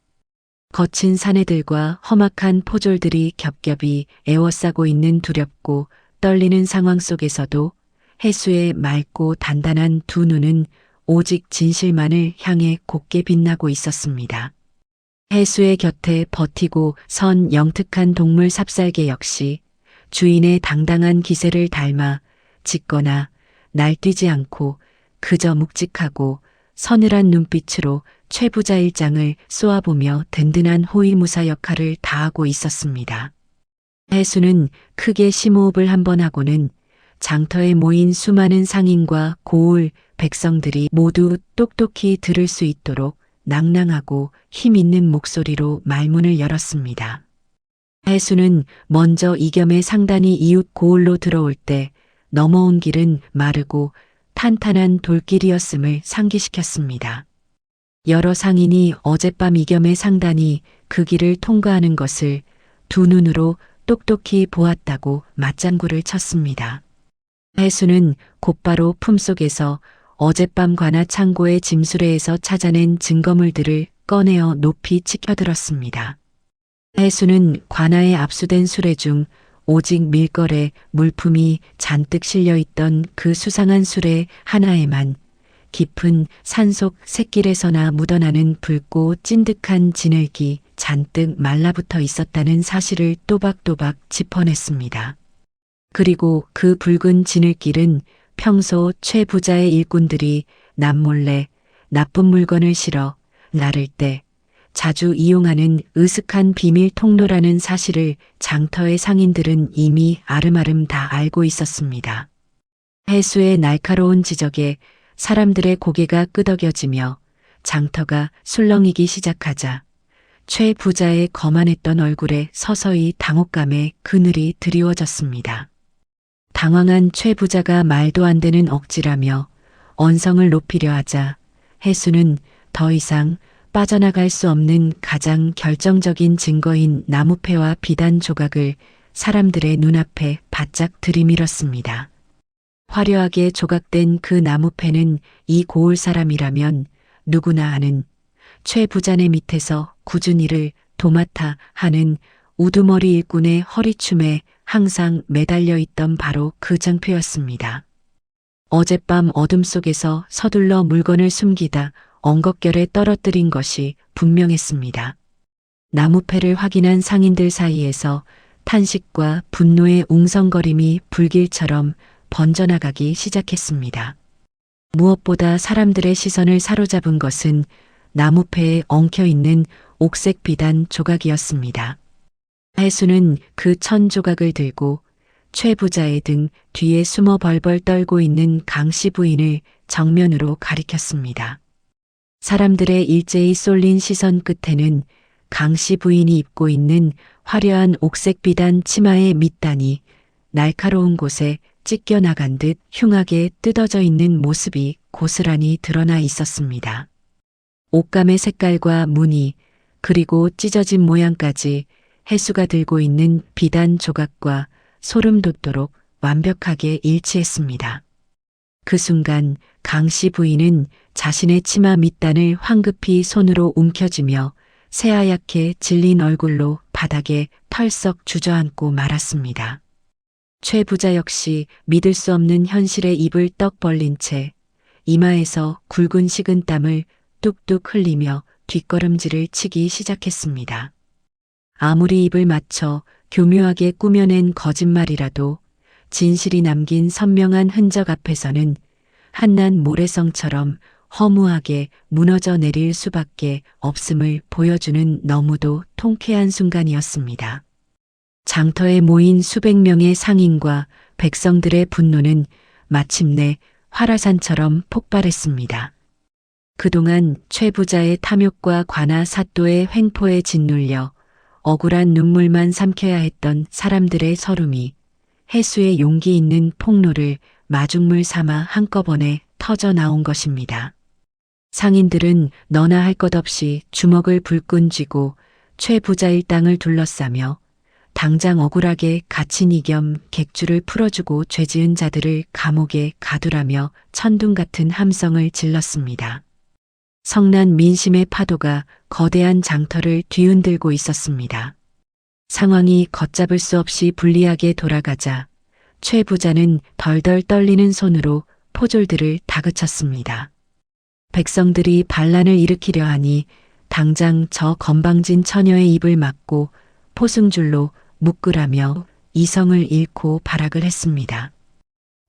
거친 사내들과 험악한 포졸들이 겹겹이 에워싸고 있는 두렵고 떨리는 상황 속에서도 해수의 맑고 단단한 두 눈은 오직 진실만을 향해 곱게 빛나고 있었습니다. 해수의 곁에 버티고 선 영특한 동물 삽살개 역시 주인의 당당한 기세를 닮아 짖거나 날뛰지 않고 그저 묵직하고 서늘한 눈빛으로 최 부자 일장을 쏘아보며 든든한 호위무사 역할을 다하고 있었습니다. 해수는 크게 심호흡을 한번 하고는 장터에 모인 수많은 상인과 고을 백성들이 모두 똑똑히 들을 수 있도록 낭낭하고 힘 있는 목소리로 말문을 열었습니다. 해수는 먼저 이겸의 상단이 이웃 고을로 들어올 때 넘어온 길은 마르고 탄탄한 돌길이었음을 상기시켰습니다. 여러 상인이 어젯밤 이겸의 상단이 그 길을 통과하는 것을 두 눈으로 똑똑히 보았다고 맞장구를 쳤습니다. 해수는 곧바로 품속에서 어젯밤 관아 창고의 짐수레에서 찾아낸 증거물들을 꺼내어 높이 치켜들었습니다. 해수는 관아에 압수된 수레 중 오직 밀거래 물품이 잔뜩 실려있던 그 수상한 수레 하나에만 깊은 산속 샛길에서나 묻어나는 붉고 찐득한 진흙이 잔뜩 말라붙어 있었다는 사실을 또박또박 짚어냈습니다. 그리고 그 붉은 진흙길은 평소 최 부자의 일꾼들이 남몰래 나쁜 물건을 실어 나를 때 자주 이용하는 으슥한 비밀 통로라는 사실을 장터의 상인들은 이미 아름아름 다 알고 있었습니다. 해수의 날카로운 지적에 사람들의 고개가 끄덕여지며 장터가 술렁이기 시작하자 최 부자의 거만했던 얼굴에 서서히 당혹감의 그늘이 드리워졌습니다. 당황한 최 부자가 말도 안 되는 억지라며 언성을 높이려 하자 해수는 더 이상 빠져나갈 수 없는 가장 결정적인 증거인 나무패와 비단 조각을 사람들의 눈앞에 바짝 들이밀었습니다. 화려하게 조각된 그 나무패는 이 고을 사람이라면 누구나 아는 최 부자네 밑에서 꾸준히를 도맡아 하는 우두머리 일꾼의 허리춤에 항상 매달려 있던 바로 그 장표였습니다. 어젯밤 어둠 속에서 서둘러 물건을 숨기다 엉겁결에 떨어뜨린 것이 분명했습니다. 나무패를 확인한 상인들 사이에서 탄식과 분노의 웅성거림이 불길처럼 번져나가기 시작했습니다. 무엇보다 사람들의 시선을 사로잡은 것은 나무패에 엉켜있는 옥색 비단 조각이었습니다. 해수는 그 1000조각을 들고 최 부자의 등 뒤에 숨어 벌벌 떨고 있는 강씨 부인을 정면으로 가리켰습니다. 사람들의 일제히 쏠린 시선 끝에는 강씨 부인이 입고 있는 화려한 옥색 비단 치마의 밑단이 날카로운 곳에 찢겨나간 듯 흉하게 뜯어져 있는 모습이 고스란히 드러나 있었습니다. 옷감의 색깔과 무늬 그리고 찢어진 모양까지 해수가 들고 있는 비단 조각과 소름 돋도록 완벽하게 일치했습니다. 그 순간 강씨 부인은 자신의 치마 밑단을 황급히 손으로 움켜쥐며 새하얗게 질린 얼굴로 바닥에 털썩 주저앉고 말았습니다. 최 부자 역시 믿을 수 없는 현실에 입을 떡 벌린 채 이마에서 굵은 식은땀을 뚝뚝 흘리며 뒷걸음질을 치기 시작했습니다. 아무리 입을 맞춰 교묘하게 꾸며낸 거짓말이라도 진실이 남긴 선명한 흔적 앞에서는 한낱 모래성처럼 허무하게 무너져 내릴 수밖에 없음을 보여주는 너무도 통쾌한 순간이었습니다. 장터에 모인 수백 명의 상인과 백성들의 분노는 마침내 화라산처럼 폭발했습니다. 그동안 최 부자의 탐욕과 관아 사또의 횡포에 짓눌려 억울한 눈물만 삼켜야 했던 사람들의 서름이 해수의 용기 있는 폭로를 마중물 삼아 한꺼번에 터져 나온 것입니다. 상인들은 너나 할 것 없이 주먹을 불끈 쥐고 최 부자의 땅을 둘러싸며 당장 억울하게 갇힌 이겸 객주를 풀어주고 죄지은 자들을 감옥에 가두라며 천둥 같은 함성을 질렀습니다. 성난 민심의 파도가 거대한 장터를 뒤흔들고 있었습니다. 상황이 걷잡을 수 없이 불리하게 돌아가자 최 부자는 덜덜 떨리는 손으로 포졸들을 다그쳤습니다. 백성들이 반란을 일으키려 하니 당장 저 건방진 처녀의 입을 막고 포승줄로 묶으라며 이성을 잃고 발악을 했습니다.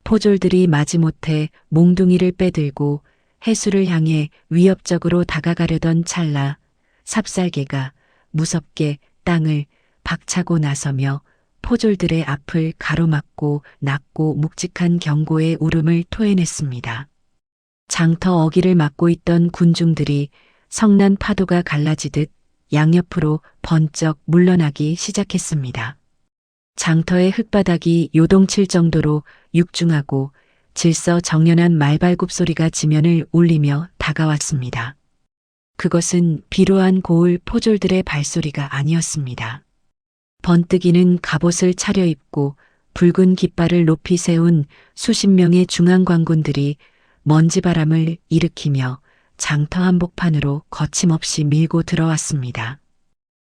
포졸들이 마지못해 몽둥이를 빼들고 해수를 향해 위협적으로 다가가려던 찰나 삽살개가 무섭게 땅을 박차고 나서며 포졸들의 앞을 가로막고 낮고 묵직한 경고의 울음을 토해냈습니다. 장터 어기를 막고 있던 군중들이 성난 파도가 갈라지듯 양옆으로 번쩍 물러나기 시작했습니다. 장터의 흙바닥이 요동칠 정도로 육중하고 질서 정연한 말발굽 소리가 지면을 울리며 다가왔습니다. 그것은 비로한 고을 포졸들의 발소리가 아니었습니다. 번뜩이는 갑옷을 차려입고 붉은 깃발을 높이 세운 수십 명의 중앙관군들이 먼지바람을 일으키며 장터 한복판으로 거침없이 밀고 들어왔습니다.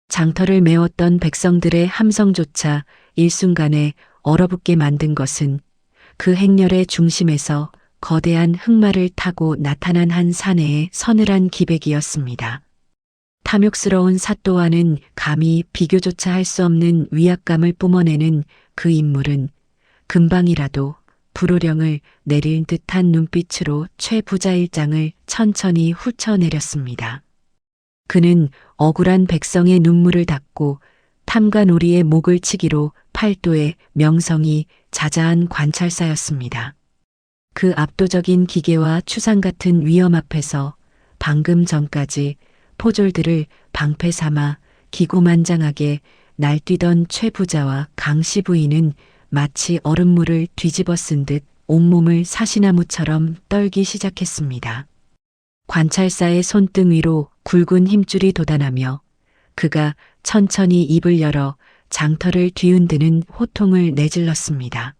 장터를 메웠던 백성들의 함성조차 일순간에 얼어붙게 만든 것은 그 행렬의 중심에서 거대한 흑마를 타고 나타난 한 사내의 서늘한 기백이었습니다. 탐욕스러운 사또와는 감히 비교조차 할 수 없는 위압감을 뿜어내는 그 인물은 금방이라도 불호령을 내릴 듯한 눈빛으로 최 부자 일장을 천천히 훑어내렸습니다. 그는 억울한 백성의 눈물을 닦고 탐관오리의 목을 치기로 팔도의 명성이 자자한 관찰사였습니다. 그 압도적인 기계와 추상 같은 위험 앞에서 방금 전까지 포졸들을 방패 삼아 기고만장하게 날뛰던 최 부자와 강씨 부인은 마치 얼음물을 뒤집어 쓴 듯 온몸을 사시나무처럼 떨기 시작했습니다. 관찰사의 손등 위로 굵은 힘줄이 돋아나며 그가 천천히 입을 열어 장터를 뒤흔드는 호통을 내질렀습니다.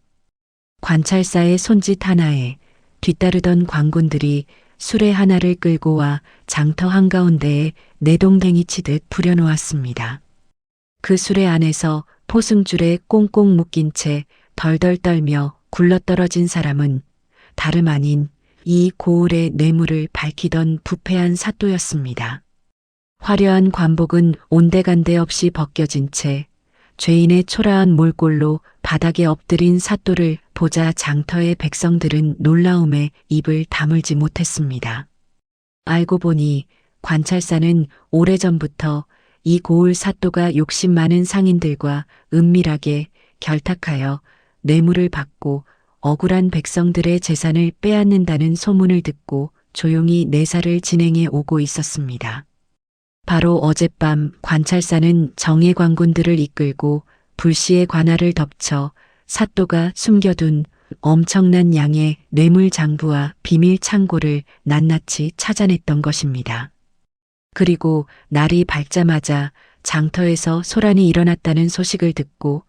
관찰사의 손짓 하나에 뒤따르던 광군들이 수레 하나를 끌고 와 장터 한가운데에 내동댕이 치듯 부려놓았습니다. 그 수레 안에서 포승줄에 꽁꽁 묶인 채 덜덜 떨며 굴러떨어진 사람은 다름 아닌 이 고을의 뇌물을 밝히던 부패한 사또였습니다. 화려한 관복은 온데간데 없이 벗겨진 채 죄인의 초라한 몰골로 바닥에 엎드린 사또를 보자 장터의 백성들은 놀라움에 입을 다물지 못했습니다. 알고 보니 관찰사는 오래전부터 이 고을 사또가 욕심 많은 상인들과 은밀하게 결탁하여 뇌물을 받고 억울한 백성들의 재산을 빼앗는다는 소문을 듣고 조용히 내사를 진행해 오고 있었습니다. 바로 어젯밤 관찰사는 정예 관군들을 이끌고 불시의 관할을 덮쳐 사또가 숨겨둔 엄청난 양의 뇌물 장부와 비밀 창고를 낱낱이 찾아냈던 것입니다. 그리고 날이 밝자마자 장터에서 소란이 일어났다는 소식을 듣고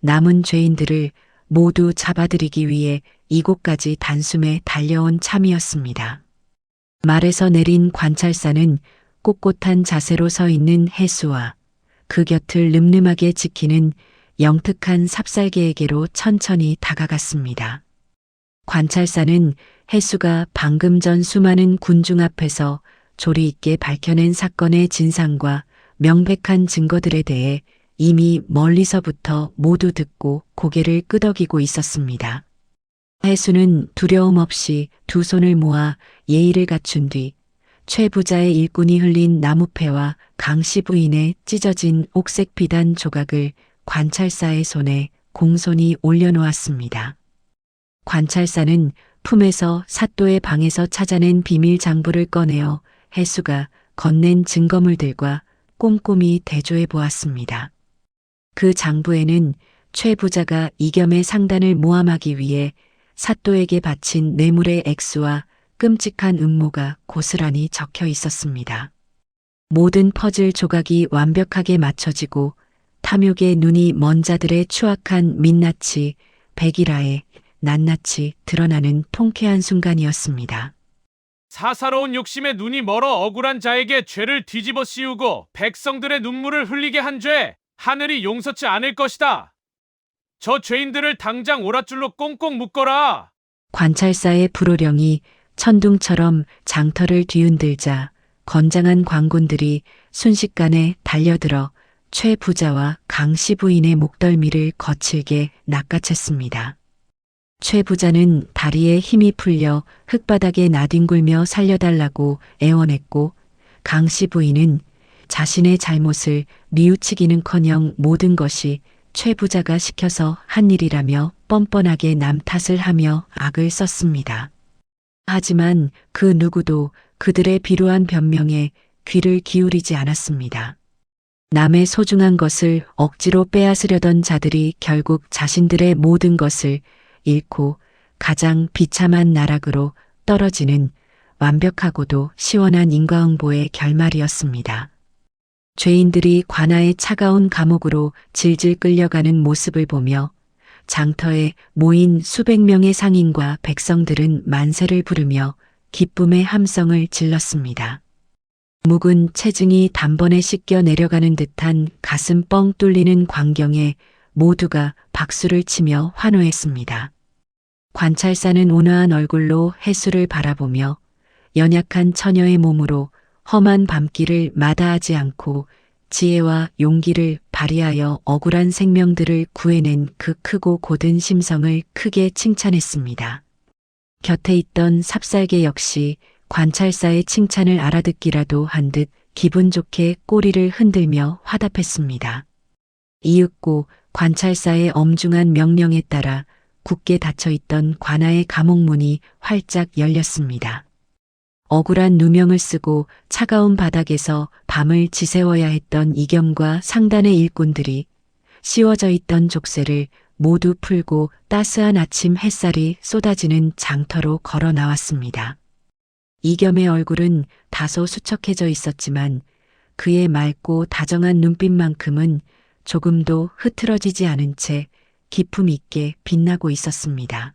남은 죄인들을 모두 잡아들이기 위해 이곳까지 단숨에 달려온 참이었습니다. 말에서 내린 관찰사는 꼿꼿한 자세로 서 있는 해수와 그 곁을 늠름하게 지키는 영특한 삽살개에게로 천천히 다가갔습니다. 관찰사는 해수가 방금 전 수많은 군중 앞에서 조리 있게 밝혀낸 사건의 진상과 명백한 증거들에 대해 이미 멀리서부터 모두 듣고 고개를 끄덕이고 있었습니다. 해수는 두려움 없이 두 손을 모아 예의를 갖춘 뒤 최 부자의 일꾼이 흘린 나무패와 강씨 부인의 찢어진 옥색 비단 조각을 관찰사의 손에 공손히 올려놓았습니다. 관찰사는 품에서 사또의 방에서 찾아낸 비밀 장부를 꺼내어 해수가 건넨 증거물들과 꼼꼼히 대조해 보았습니다. 그 장부에는 최 부자가 이겸의 상단을 모함하기 위해 사또에게 바친 뇌물의 액수와 끔찍한 음모가 고스란히 적혀 있었습니다. 모든 퍼즐 조각이 완벽하게 맞춰지고 탐욕의 눈이 먼 자들의 추악한 민낯이 백일하에 낱낱이 드러나는 통쾌한 순간이었습니다. 사사로운 욕심에 눈이 멀어 억울한 자에게 죄를 뒤집어 씌우고 백성들의 눈물을 흘리게 한 죄, 하늘이 용서치 않을 것이다. 저 죄인들을 당장 오랏줄로 꽁꽁 묶어라. 관찰사의 불호령이 천둥처럼 장터를 뒤흔들자 건장한 광군들이 순식간에 달려들어 최 부자와 강씨 부인의 목덜미를 거칠게 낚아챘습니다. 최 부자는 다리에 힘이 풀려 흙바닥에 나뒹굴며 살려달라고 애원했고 강씨 부인은 자신의 잘못을 뉘우치기는커녕 모든 것이 최 부자가 시켜서 한 일이라며 뻔뻔하게 남 탓을 하며 악을 썼습니다. 하지만 그 누구도 그들의 비루한 변명에 귀를 기울이지 않았습니다. 남의 소중한 것을 억지로 빼앗으려던 자들이 결국 자신들의 모든 것을 잃고 가장 비참한 나락으로 떨어지는 완벽하고도 시원한 인과응보의 결말이었습니다. 죄인들이 관아의 차가운 감옥으로 질질 끌려가는 모습을 보며 장터에 모인 수백 명의 상인과 백성들은 만세를 부르며 기쁨의 함성을 질렀습니다. 묵은 체증이 단번에 씻겨 내려가는 듯한 가슴 뻥 뚫리는 광경에 모두가 박수를 치며 환호했습니다. 관찰사는 온화한 얼굴로 해수를 바라보며 연약한 처녀의 몸으로 험한 밤길을 마다하지 않고 지혜와 용기를 발휘하여 억울한 생명들을 구해낸 그 크고 고든 심성을 크게 칭찬했습니다. 곁에 있던 삽살개 역시 관찰사의 칭찬을 알아듣기라도 한 듯 기분 좋게 꼬리를 흔들며 화답했습니다. 이윽고 관찰사의 엄중한 명령에 따라 굳게 닫혀있던 관아의 감옥문이 활짝 열렸습니다. 억울한 누명을 쓰고 차가운 바닥에서 밤을 지새워야 했던 이겸과 상단의 일꾼들이 씌워져 있던 족쇄를 모두 풀고 따스한 아침 햇살이 쏟아지는 장터로 걸어 나왔습니다. 이겸의 얼굴은 다소 수척해져 있었지만 그의 맑고 다정한 눈빛만큼은 조금도 흐트러지지 않은 채 기품 있게 빛나고 있었습니다.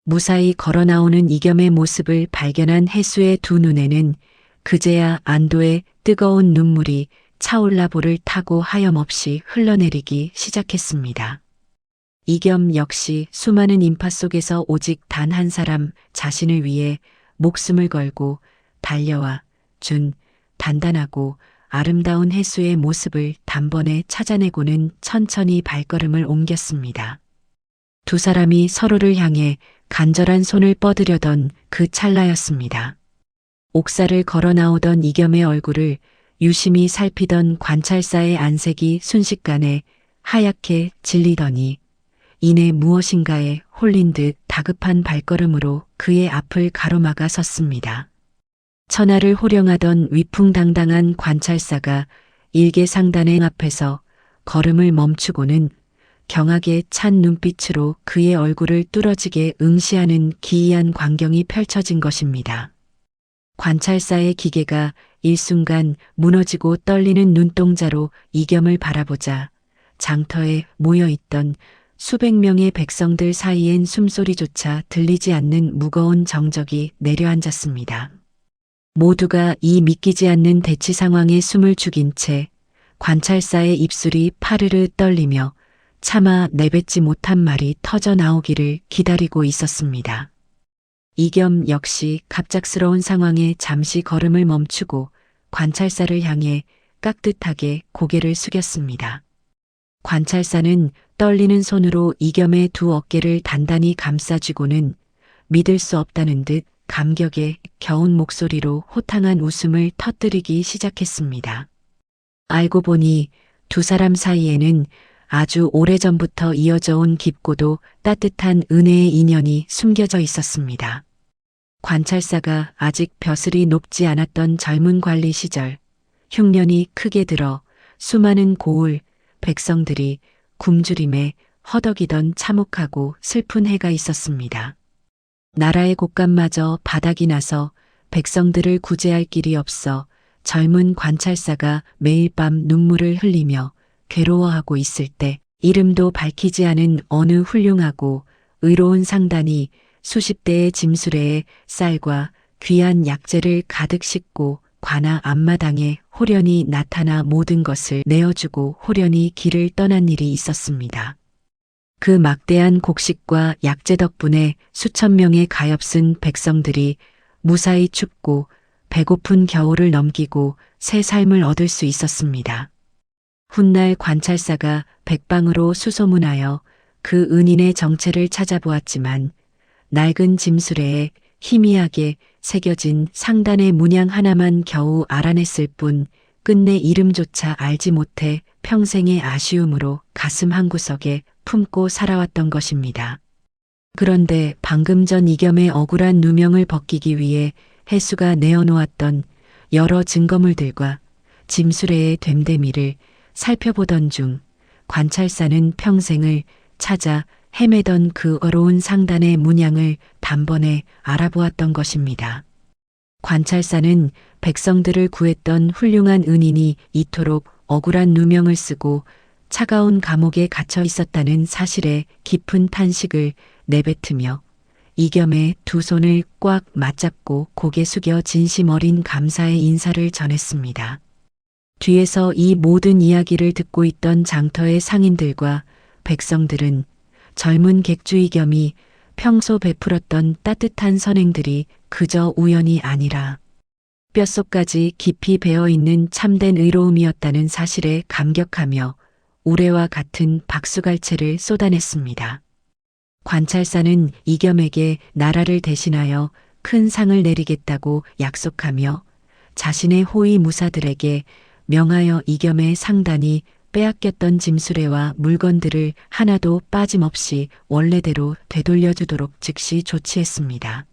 무사히 걸어 나오는 이겸의 모습을 발견한 혜수의 두 눈에는 그제야 안도의 뜨거운 눈물이 차올라 볼을 타고 하염없이 흘러내리기 시작했습니다. 이겸 역시 수많은 인파 속에서 오직 단 한 사람 자신을 위해 목숨을 걸고 달려와 준 단단하고 아름다운 혜수의 모습을 단번에 찾아내고는 천천히 발걸음을 옮겼습니다. 두 사람이 서로를 향해 간절한 손을 뻗으려던 그 찰나였습니다. 옥사를 걸어 나오던 이겸의 얼굴을 유심히 살피던 관찰사의 안색이 순식간에 하얗게 질리더니 이내 무엇인가에 홀린 듯 다급한 발걸음으로 그의 앞을 가로막아 섰습니다. 천하를 호령하던 위풍당당한 관찰사가 일개상단의 앞에서 걸음을 멈추고는 경악에 찬 눈빛으로 그의 얼굴을 뚫어지게 응시하는 기이한 광경이 펼쳐진 것입니다. 관찰사의 기계가 일순간 무너지고 떨리는 눈동자로 이겸을 바라보자 장터에 모여있던 수백 명의 백성들 사이엔 숨소리조차 들리지 않는 무거운 정적이 내려앉았습니다. 모두가 이 믿기지 않는 대치 상황에 숨을 죽인 채 관찰사의 입술이 파르르 떨리며 차마 내뱉지 못한 말이 터져 나오기를 기다리고 있었습니다. 이겸 역시 갑작스러운 상황에 잠시 걸음을 멈추고 관찰사를 향해 깍듯하게 고개를 숙였습니다. 관찰사는 떨리는 손으로 이겸의 두 어깨를 단단히 감싸쥐고는 믿을 수 없다는 듯 감격에 겨운 목소리로 호탕한 웃음을 터뜨리기 시작했습니다. 알고 보니 두 사람 사이에는 아주 오래전부터 이어져 온 깊고도 따뜻한 은혜의 인연이 숨겨져 있었습니다. 관찰사가 아직 벼슬이 높지 않았던 젊은 관리 시절 흉년이 크게 들어 수많은 고을 백성들이 굶주림에 허덕이던 참혹하고 슬픈 해가 있었습니다. 나라의 곳간마저 바닥이 나서 백성들을 구제할 길이 없어 젊은 관찰사가 매일 밤 눈물을 흘리며 괴로워하고 있을 때 이름도 밝히지 않은 어느 훌륭하고 의로운 상단이 수십 대의 짐수레에 쌀과 귀한 약재를 가득 싣고 관아 앞마당에 호련히 나타나 모든 것을 내어주고 호련히 길을 떠난 일이 있었습니다. 그 막대한 곡식과 약재 덕분에 수천 명의 가엾은 백성들이 무사히 춥고 배고픈 겨울을 넘기고 새 삶을 얻을 수 있었습니다. 훗날 관찰사가 백방으로 수소문하여 그 은인의 정체를 찾아보았지만 낡은 짐수레에 희미하게 새겨진 상단의 문양 하나만 겨우 알아냈을 뿐 끝내 이름조차 알지 못해 평생의 아쉬움으로 가슴 한구석에 품고 살아왔던 것입니다. 그런데 방금 전 이겸의 억울한 누명을 벗기기 위해 혜수가 내어놓았던 여러 증거물들과 짐수레의 됨됨이를 살펴보던 중 관찰사는 평생을 찾아 헤매던 그 어려운 상단의 문양을 단번에 알아보았던 것입니다. 관찰사는 백성들을 구했던 훌륭한 은인이 이토록 억울한 누명을 쓰고 차가운 감옥에 갇혀 있었다는 사실에 깊은 탄식을 내뱉으며 이겸의 두 손을 꽉 맞잡고 고개 숙여 진심 어린 감사의 인사를 전했습니다. 뒤에서 이 모든 이야기를 듣고 있던 장터의 상인들과 백성들은 젊은 객주 이겸이 평소 베풀었던 따뜻한 선행들이 그저 우연이 아니라 뼛속까지 깊이 배어있는 참된 의로움이었다는 사실에 감격하며 우레와 같은 박수갈채를 쏟아냈습니다. 관찰사는 이겸에게 나라를 대신하여 큰 상을 내리겠다고 약속하며 자신의 호위 무사들에게 명하여 이겸의 상단이 빼앗겼던 짐수레와 물건들을 하나도 빠짐없이 원래대로 되돌려주도록 즉시 조치했습니다.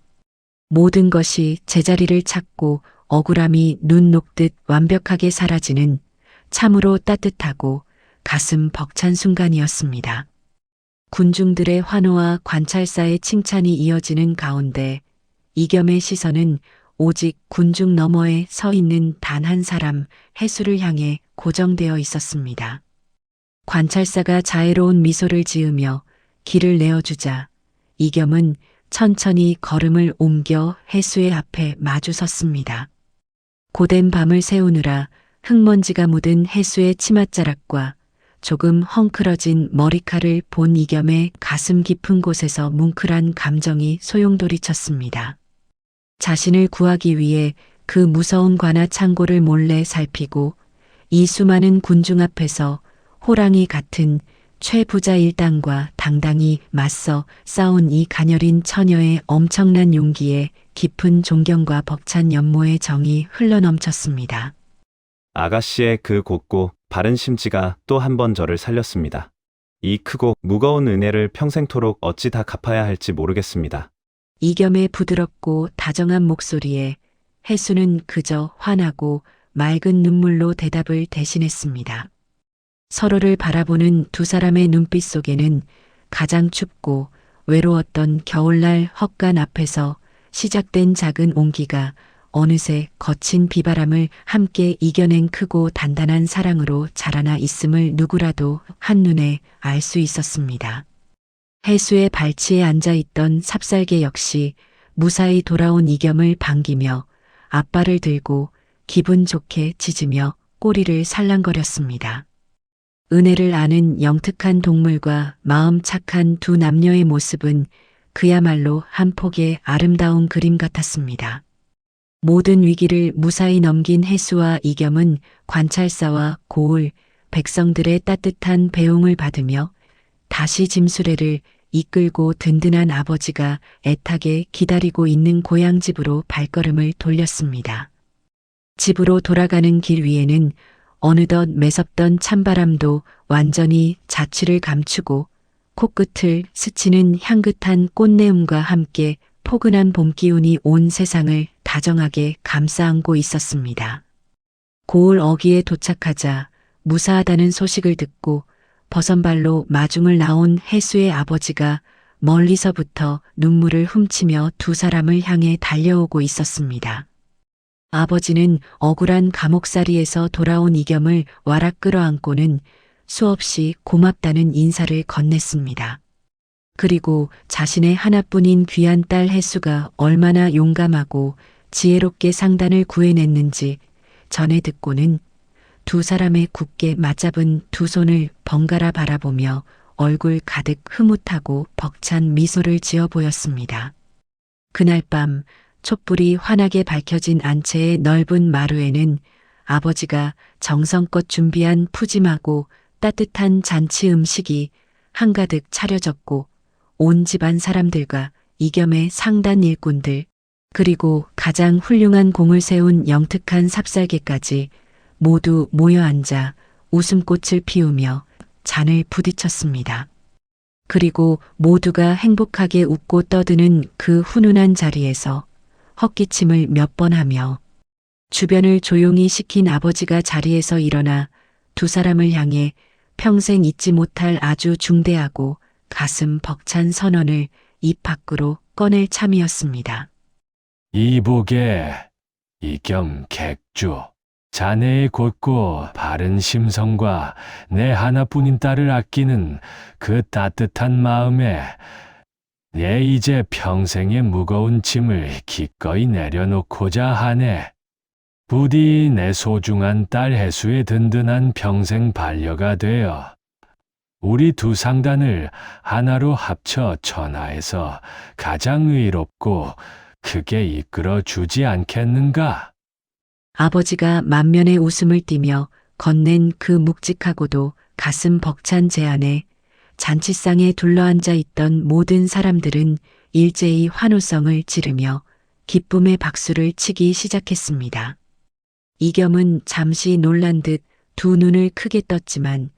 모든 것이 제자리를 찾고 억울함이 눈 녹듯 완벽하게 사라지는 참으로 따뜻하고 가슴 벅찬 순간이었습니다. 군중들의 환호와 관찰사의 칭찬이 이어지는 가운데 이겸의 시선은 오직 군중 너머에 서 있는 단 한 사람 해수를 향해 고정되어 있었습니다. 관찰사가 자애로운 미소를 지으며 길을 내어주자 이겸은 천천히 걸음을 옮겨 해수의 앞에 마주섰습니다. 고된 밤을 새우느라 흙먼지가 묻은 해수의 치맛자락과 조금 헝클어진 머리칼을 본 이겸의 가슴 깊은 곳에서 뭉클한 감정이 소용돌이쳤습니다. 자신을 구하기 위해 그 무서운 관아 창고를 몰래 살피고 이 수많은 군중 앞에서 호랑이 같은 최부자 일당과 당당히 맞서 싸운 이 가녀린 처녀의 엄청난 용기에 깊은 존경과 벅찬 연모의 정이 흘러넘쳤습니다. 아가씨의 그 곱고 바른 심지가 또 한 번 저를 살렸습니다. 이 크고 무거운 은혜를 평생토록 어찌 다 갚아야 할지 모르겠습니다. 이겸의 부드럽고 다정한 목소리에 해수는 그저 환하고 맑은 눈물로 대답을 대신했습니다. 서로를 바라보는 두 사람의 눈빛 속에는 가장 춥고 외로웠던 겨울날 헛간 앞에서 시작된 작은 온기가 어느새 거친 비바람을 함께 이겨낸 크고 단단한 사랑으로 자라나 있음을 누구라도 한눈에 알 수 있었습니다. 해수의 발치에 앉아있던 삽살개 역시 무사히 돌아온 이겸을 반기며 앞발을 들고 기분 좋게 짖으며 꼬리를 살랑거렸습니다. 은혜를 아는 영특한 동물과 마음 착한 두 남녀의 모습은 그야말로 한 폭의 아름다운 그림 같았습니다. 모든 위기를 무사히 넘긴 해수와 이겸은 관찰사와 고을, 백성들의 따뜻한 배웅을 받으며 다시 짐수레를 이끌고 든든한 아버지가 애타게 기다리고 있는 고향집으로 발걸음을 돌렸습니다. 집으로 돌아가는 길 위에는 어느덧 매섭던 찬바람도 완전히 자취를 감추고 코끝을 스치는 향긋한 꽃내음과 함께 포근한 봄 기운이 온 세상을 다정하게 감싸 안고 있었습니다. 고을 어귀에 도착하자 무사하다는 소식을 듣고 버선발로 마중을 나온 해수의 아버지가 멀리서부터 눈물을 훔치며 두 사람을 향해 달려오고 있었습니다. 아버지는 억울한 감옥살이에서 돌아온 이겸을 와락 끌어안고는 수없이 고맙다는 인사를 건넸습니다. 그리고 자신의 하나뿐인 귀한 딸 해수가 얼마나 용감하고 지혜롭게 상단을 구해냈는지 전해 듣고는 두 사람의 굳게 맞잡은 두 손을 번갈아 바라보며 얼굴 가득 흐뭇하고 벅찬 미소를 지어 보였습니다. 그날 밤 촛불이 환하게 밝혀진 안채의 넓은 마루에는 아버지가 정성껏 준비한 푸짐하고 따뜻한 잔치 음식이 한가득 차려졌고 온 집안 사람들과 이겸의 상단 일꾼들 그리고 가장 훌륭한 공을 세운 영특한 삽살개까지 모두 모여 앉아 웃음꽃을 피우며 잔을 부딪혔습니다. 그리고 모두가 행복하게 웃고 떠드는 그 훈훈한 자리에서 헛기침을 몇 번 하며 주변을 조용히 시킨 아버지가 자리에서 일어나 두 사람을 향해 평생 잊지 못할 아주 중대하고 가슴 벅찬 선언을 입 밖으로 꺼낼 참이었습니다. 이복의 이겸 객주, 자네의 곧고 바른 심성과 내 하나뿐인 딸을 아끼는 그 따뜻한 마음에 내 이제 평생의 무거운 짐을 기꺼이 내려놓고자 하네. 부디 내 소중한 딸 해수의 든든한 평생 반려가 되어 우리 두 상단을 하나로 합쳐 천하에서 가장 의롭고 크게 이끌어 주지 않겠는가? 아버지가 만면의 웃음을 띠며 건넨 그 묵직하고도 가슴 벅찬 제안에 잔치상에 둘러앉아 있던 모든 사람들은 일제히 환호성을 지르며 기쁨의 박수를 치기 시작했습니다. 이겸은 잠시 놀란 듯 두 눈을 크게 떴지만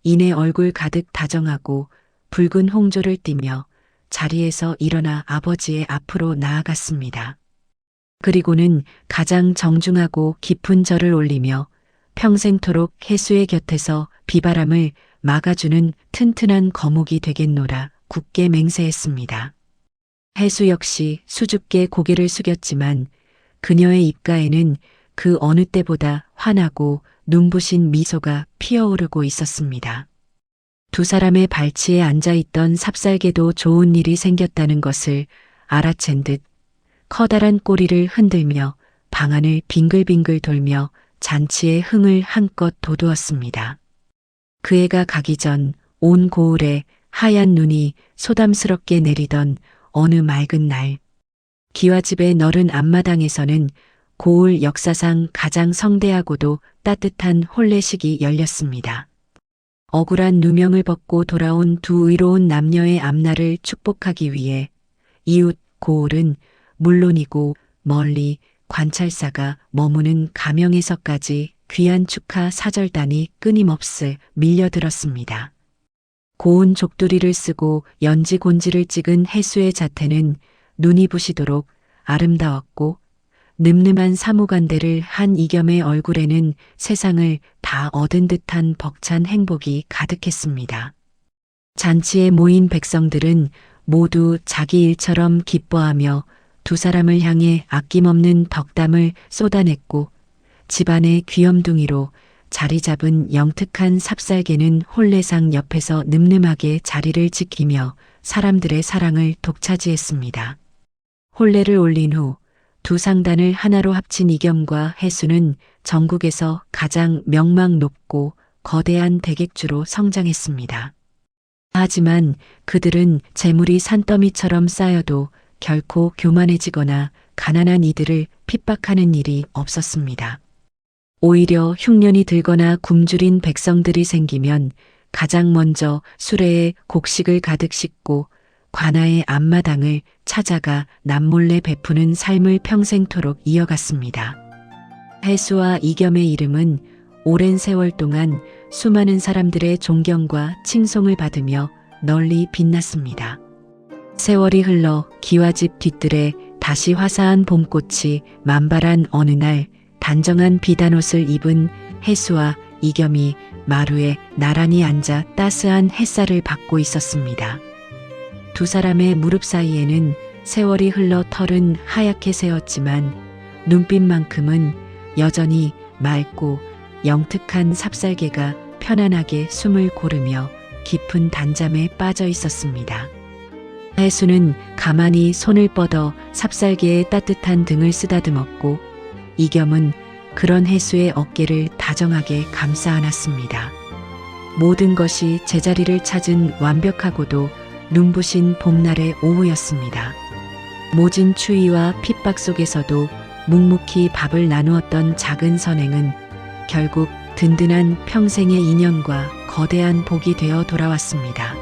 이내 얼굴 가득 다정하고 붉은 홍조를 띠며 자리에서 일어나 아버지의 앞으로 나아갔습니다. 그리고는 가장 정중하고 깊은 절을 올리며 평생토록 해수의 곁에서 비바람을 막아주는 튼튼한 거목이 되겠노라 굳게 맹세했습니다. 해수 역시 수줍게 고개를 숙였지만 그녀의 입가에는 그 어느 때보다 환하고 눈부신 미소가 피어오르고 있었습니다. 두 사람의 발치에 앉아있던 삽살개도 좋은 일이 생겼다는 것을 알아챈 듯 커다란 꼬리를 흔들며 방안을 빙글빙글 돌며 잔치의 흥을 한껏 돋우었습니다. 그 해가 가기 전 온 고을에 하얀 눈이 소담스럽게 내리던 어느 맑은 날, 기와집의 너른 앞마당에서는 고을 역사상 가장 성대하고도 따뜻한 혼례식이 열렸습니다. 억울한 누명을 벗고 돌아온 두 의로운 남녀의 앞날을 축복하기 위해 이웃 고을은 물론이고 멀리 관찰사가 머무는 가명에서까지 귀한 축하 사절단이 끊임없이 밀려들었습니다. 고운 족두리를 쓰고 연지 곤지를 찍은 해수의 자태는 눈이 부시도록 아름다웠고 늠름한 사무관대를 한 이겸의 얼굴에는 세상을 다 얻은 듯한 벅찬 행복이 가득했습니다. 잔치에 모인 백성들은 모두 자기 일처럼 기뻐하며 두 사람을 향해 아낌없는 덕담을 쏟아냈고 집안의 귀염둥이로 자리 잡은 영특한 삽살개는 혼례상 옆에서 늠름하게 자리를 지키며 사람들의 사랑을 독차지했습니다. 혼례를 올린 후 두 상단을 하나로 합친 이겸과 해수는 전국에서 가장 명망 높고 거대한 대객주로 성장했습니다. 하지만 그들은 재물이 산더미처럼 쌓여도 결코 교만해지거나 가난한 이들을 핍박하는 일이 없었습니다. 오히려 흉년이 들거나 굶주린 백성들이 생기면 가장 먼저 수레에 곡식을 가득 싣고 관아의 앞마당을 찾아가 남몰래 베푸는 삶을 평생토록 이어갔습니다. 해수와 이겸의 이름은 오랜 세월 동안 수많은 사람들의 존경과 칭송을 받으며 널리 빛났습니다. 세월이 흘러 기와집 뒤뜰에 다시 화사한 봄꽃이 만발한 어느 날 단정한 비단옷을 입은 해수와 이겸이 마루에 나란히 앉아 따스한 햇살을 받고 있었습니다. 두 사람의 무릎 사이에는 세월이 흘러 털은 하얗게 새었지만 눈빛만큼은 여전히 맑고 영특한 삽살개가 편안하게 숨을 고르며 깊은 단잠에 빠져 있었습니다. 해수는 가만히 손을 뻗어 삽살개의 따뜻한 등을 쓰다듬었고 이겸은 그런 해수의 어깨를 다정하게 감싸 안았습니다. 모든 것이 제자리를 찾은 완벽하고도 눈부신 봄날의 오후였습니다. 모진 추위와 핍박 속에서도 묵묵히 밥을 나누었던 작은 선행은 결국 든든한 평생의 인연과 거대한 복이 되어 돌아왔습니다.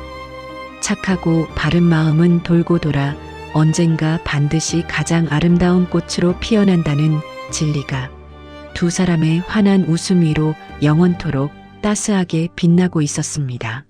착하고 바른 마음은 돌고 돌아 언젠가 반드시 가장 아름다운 꽃으로 피어난다는 진리가 두 사람의 환한 웃음 위로 영원토록 따스하게 빛나고 있었습니다.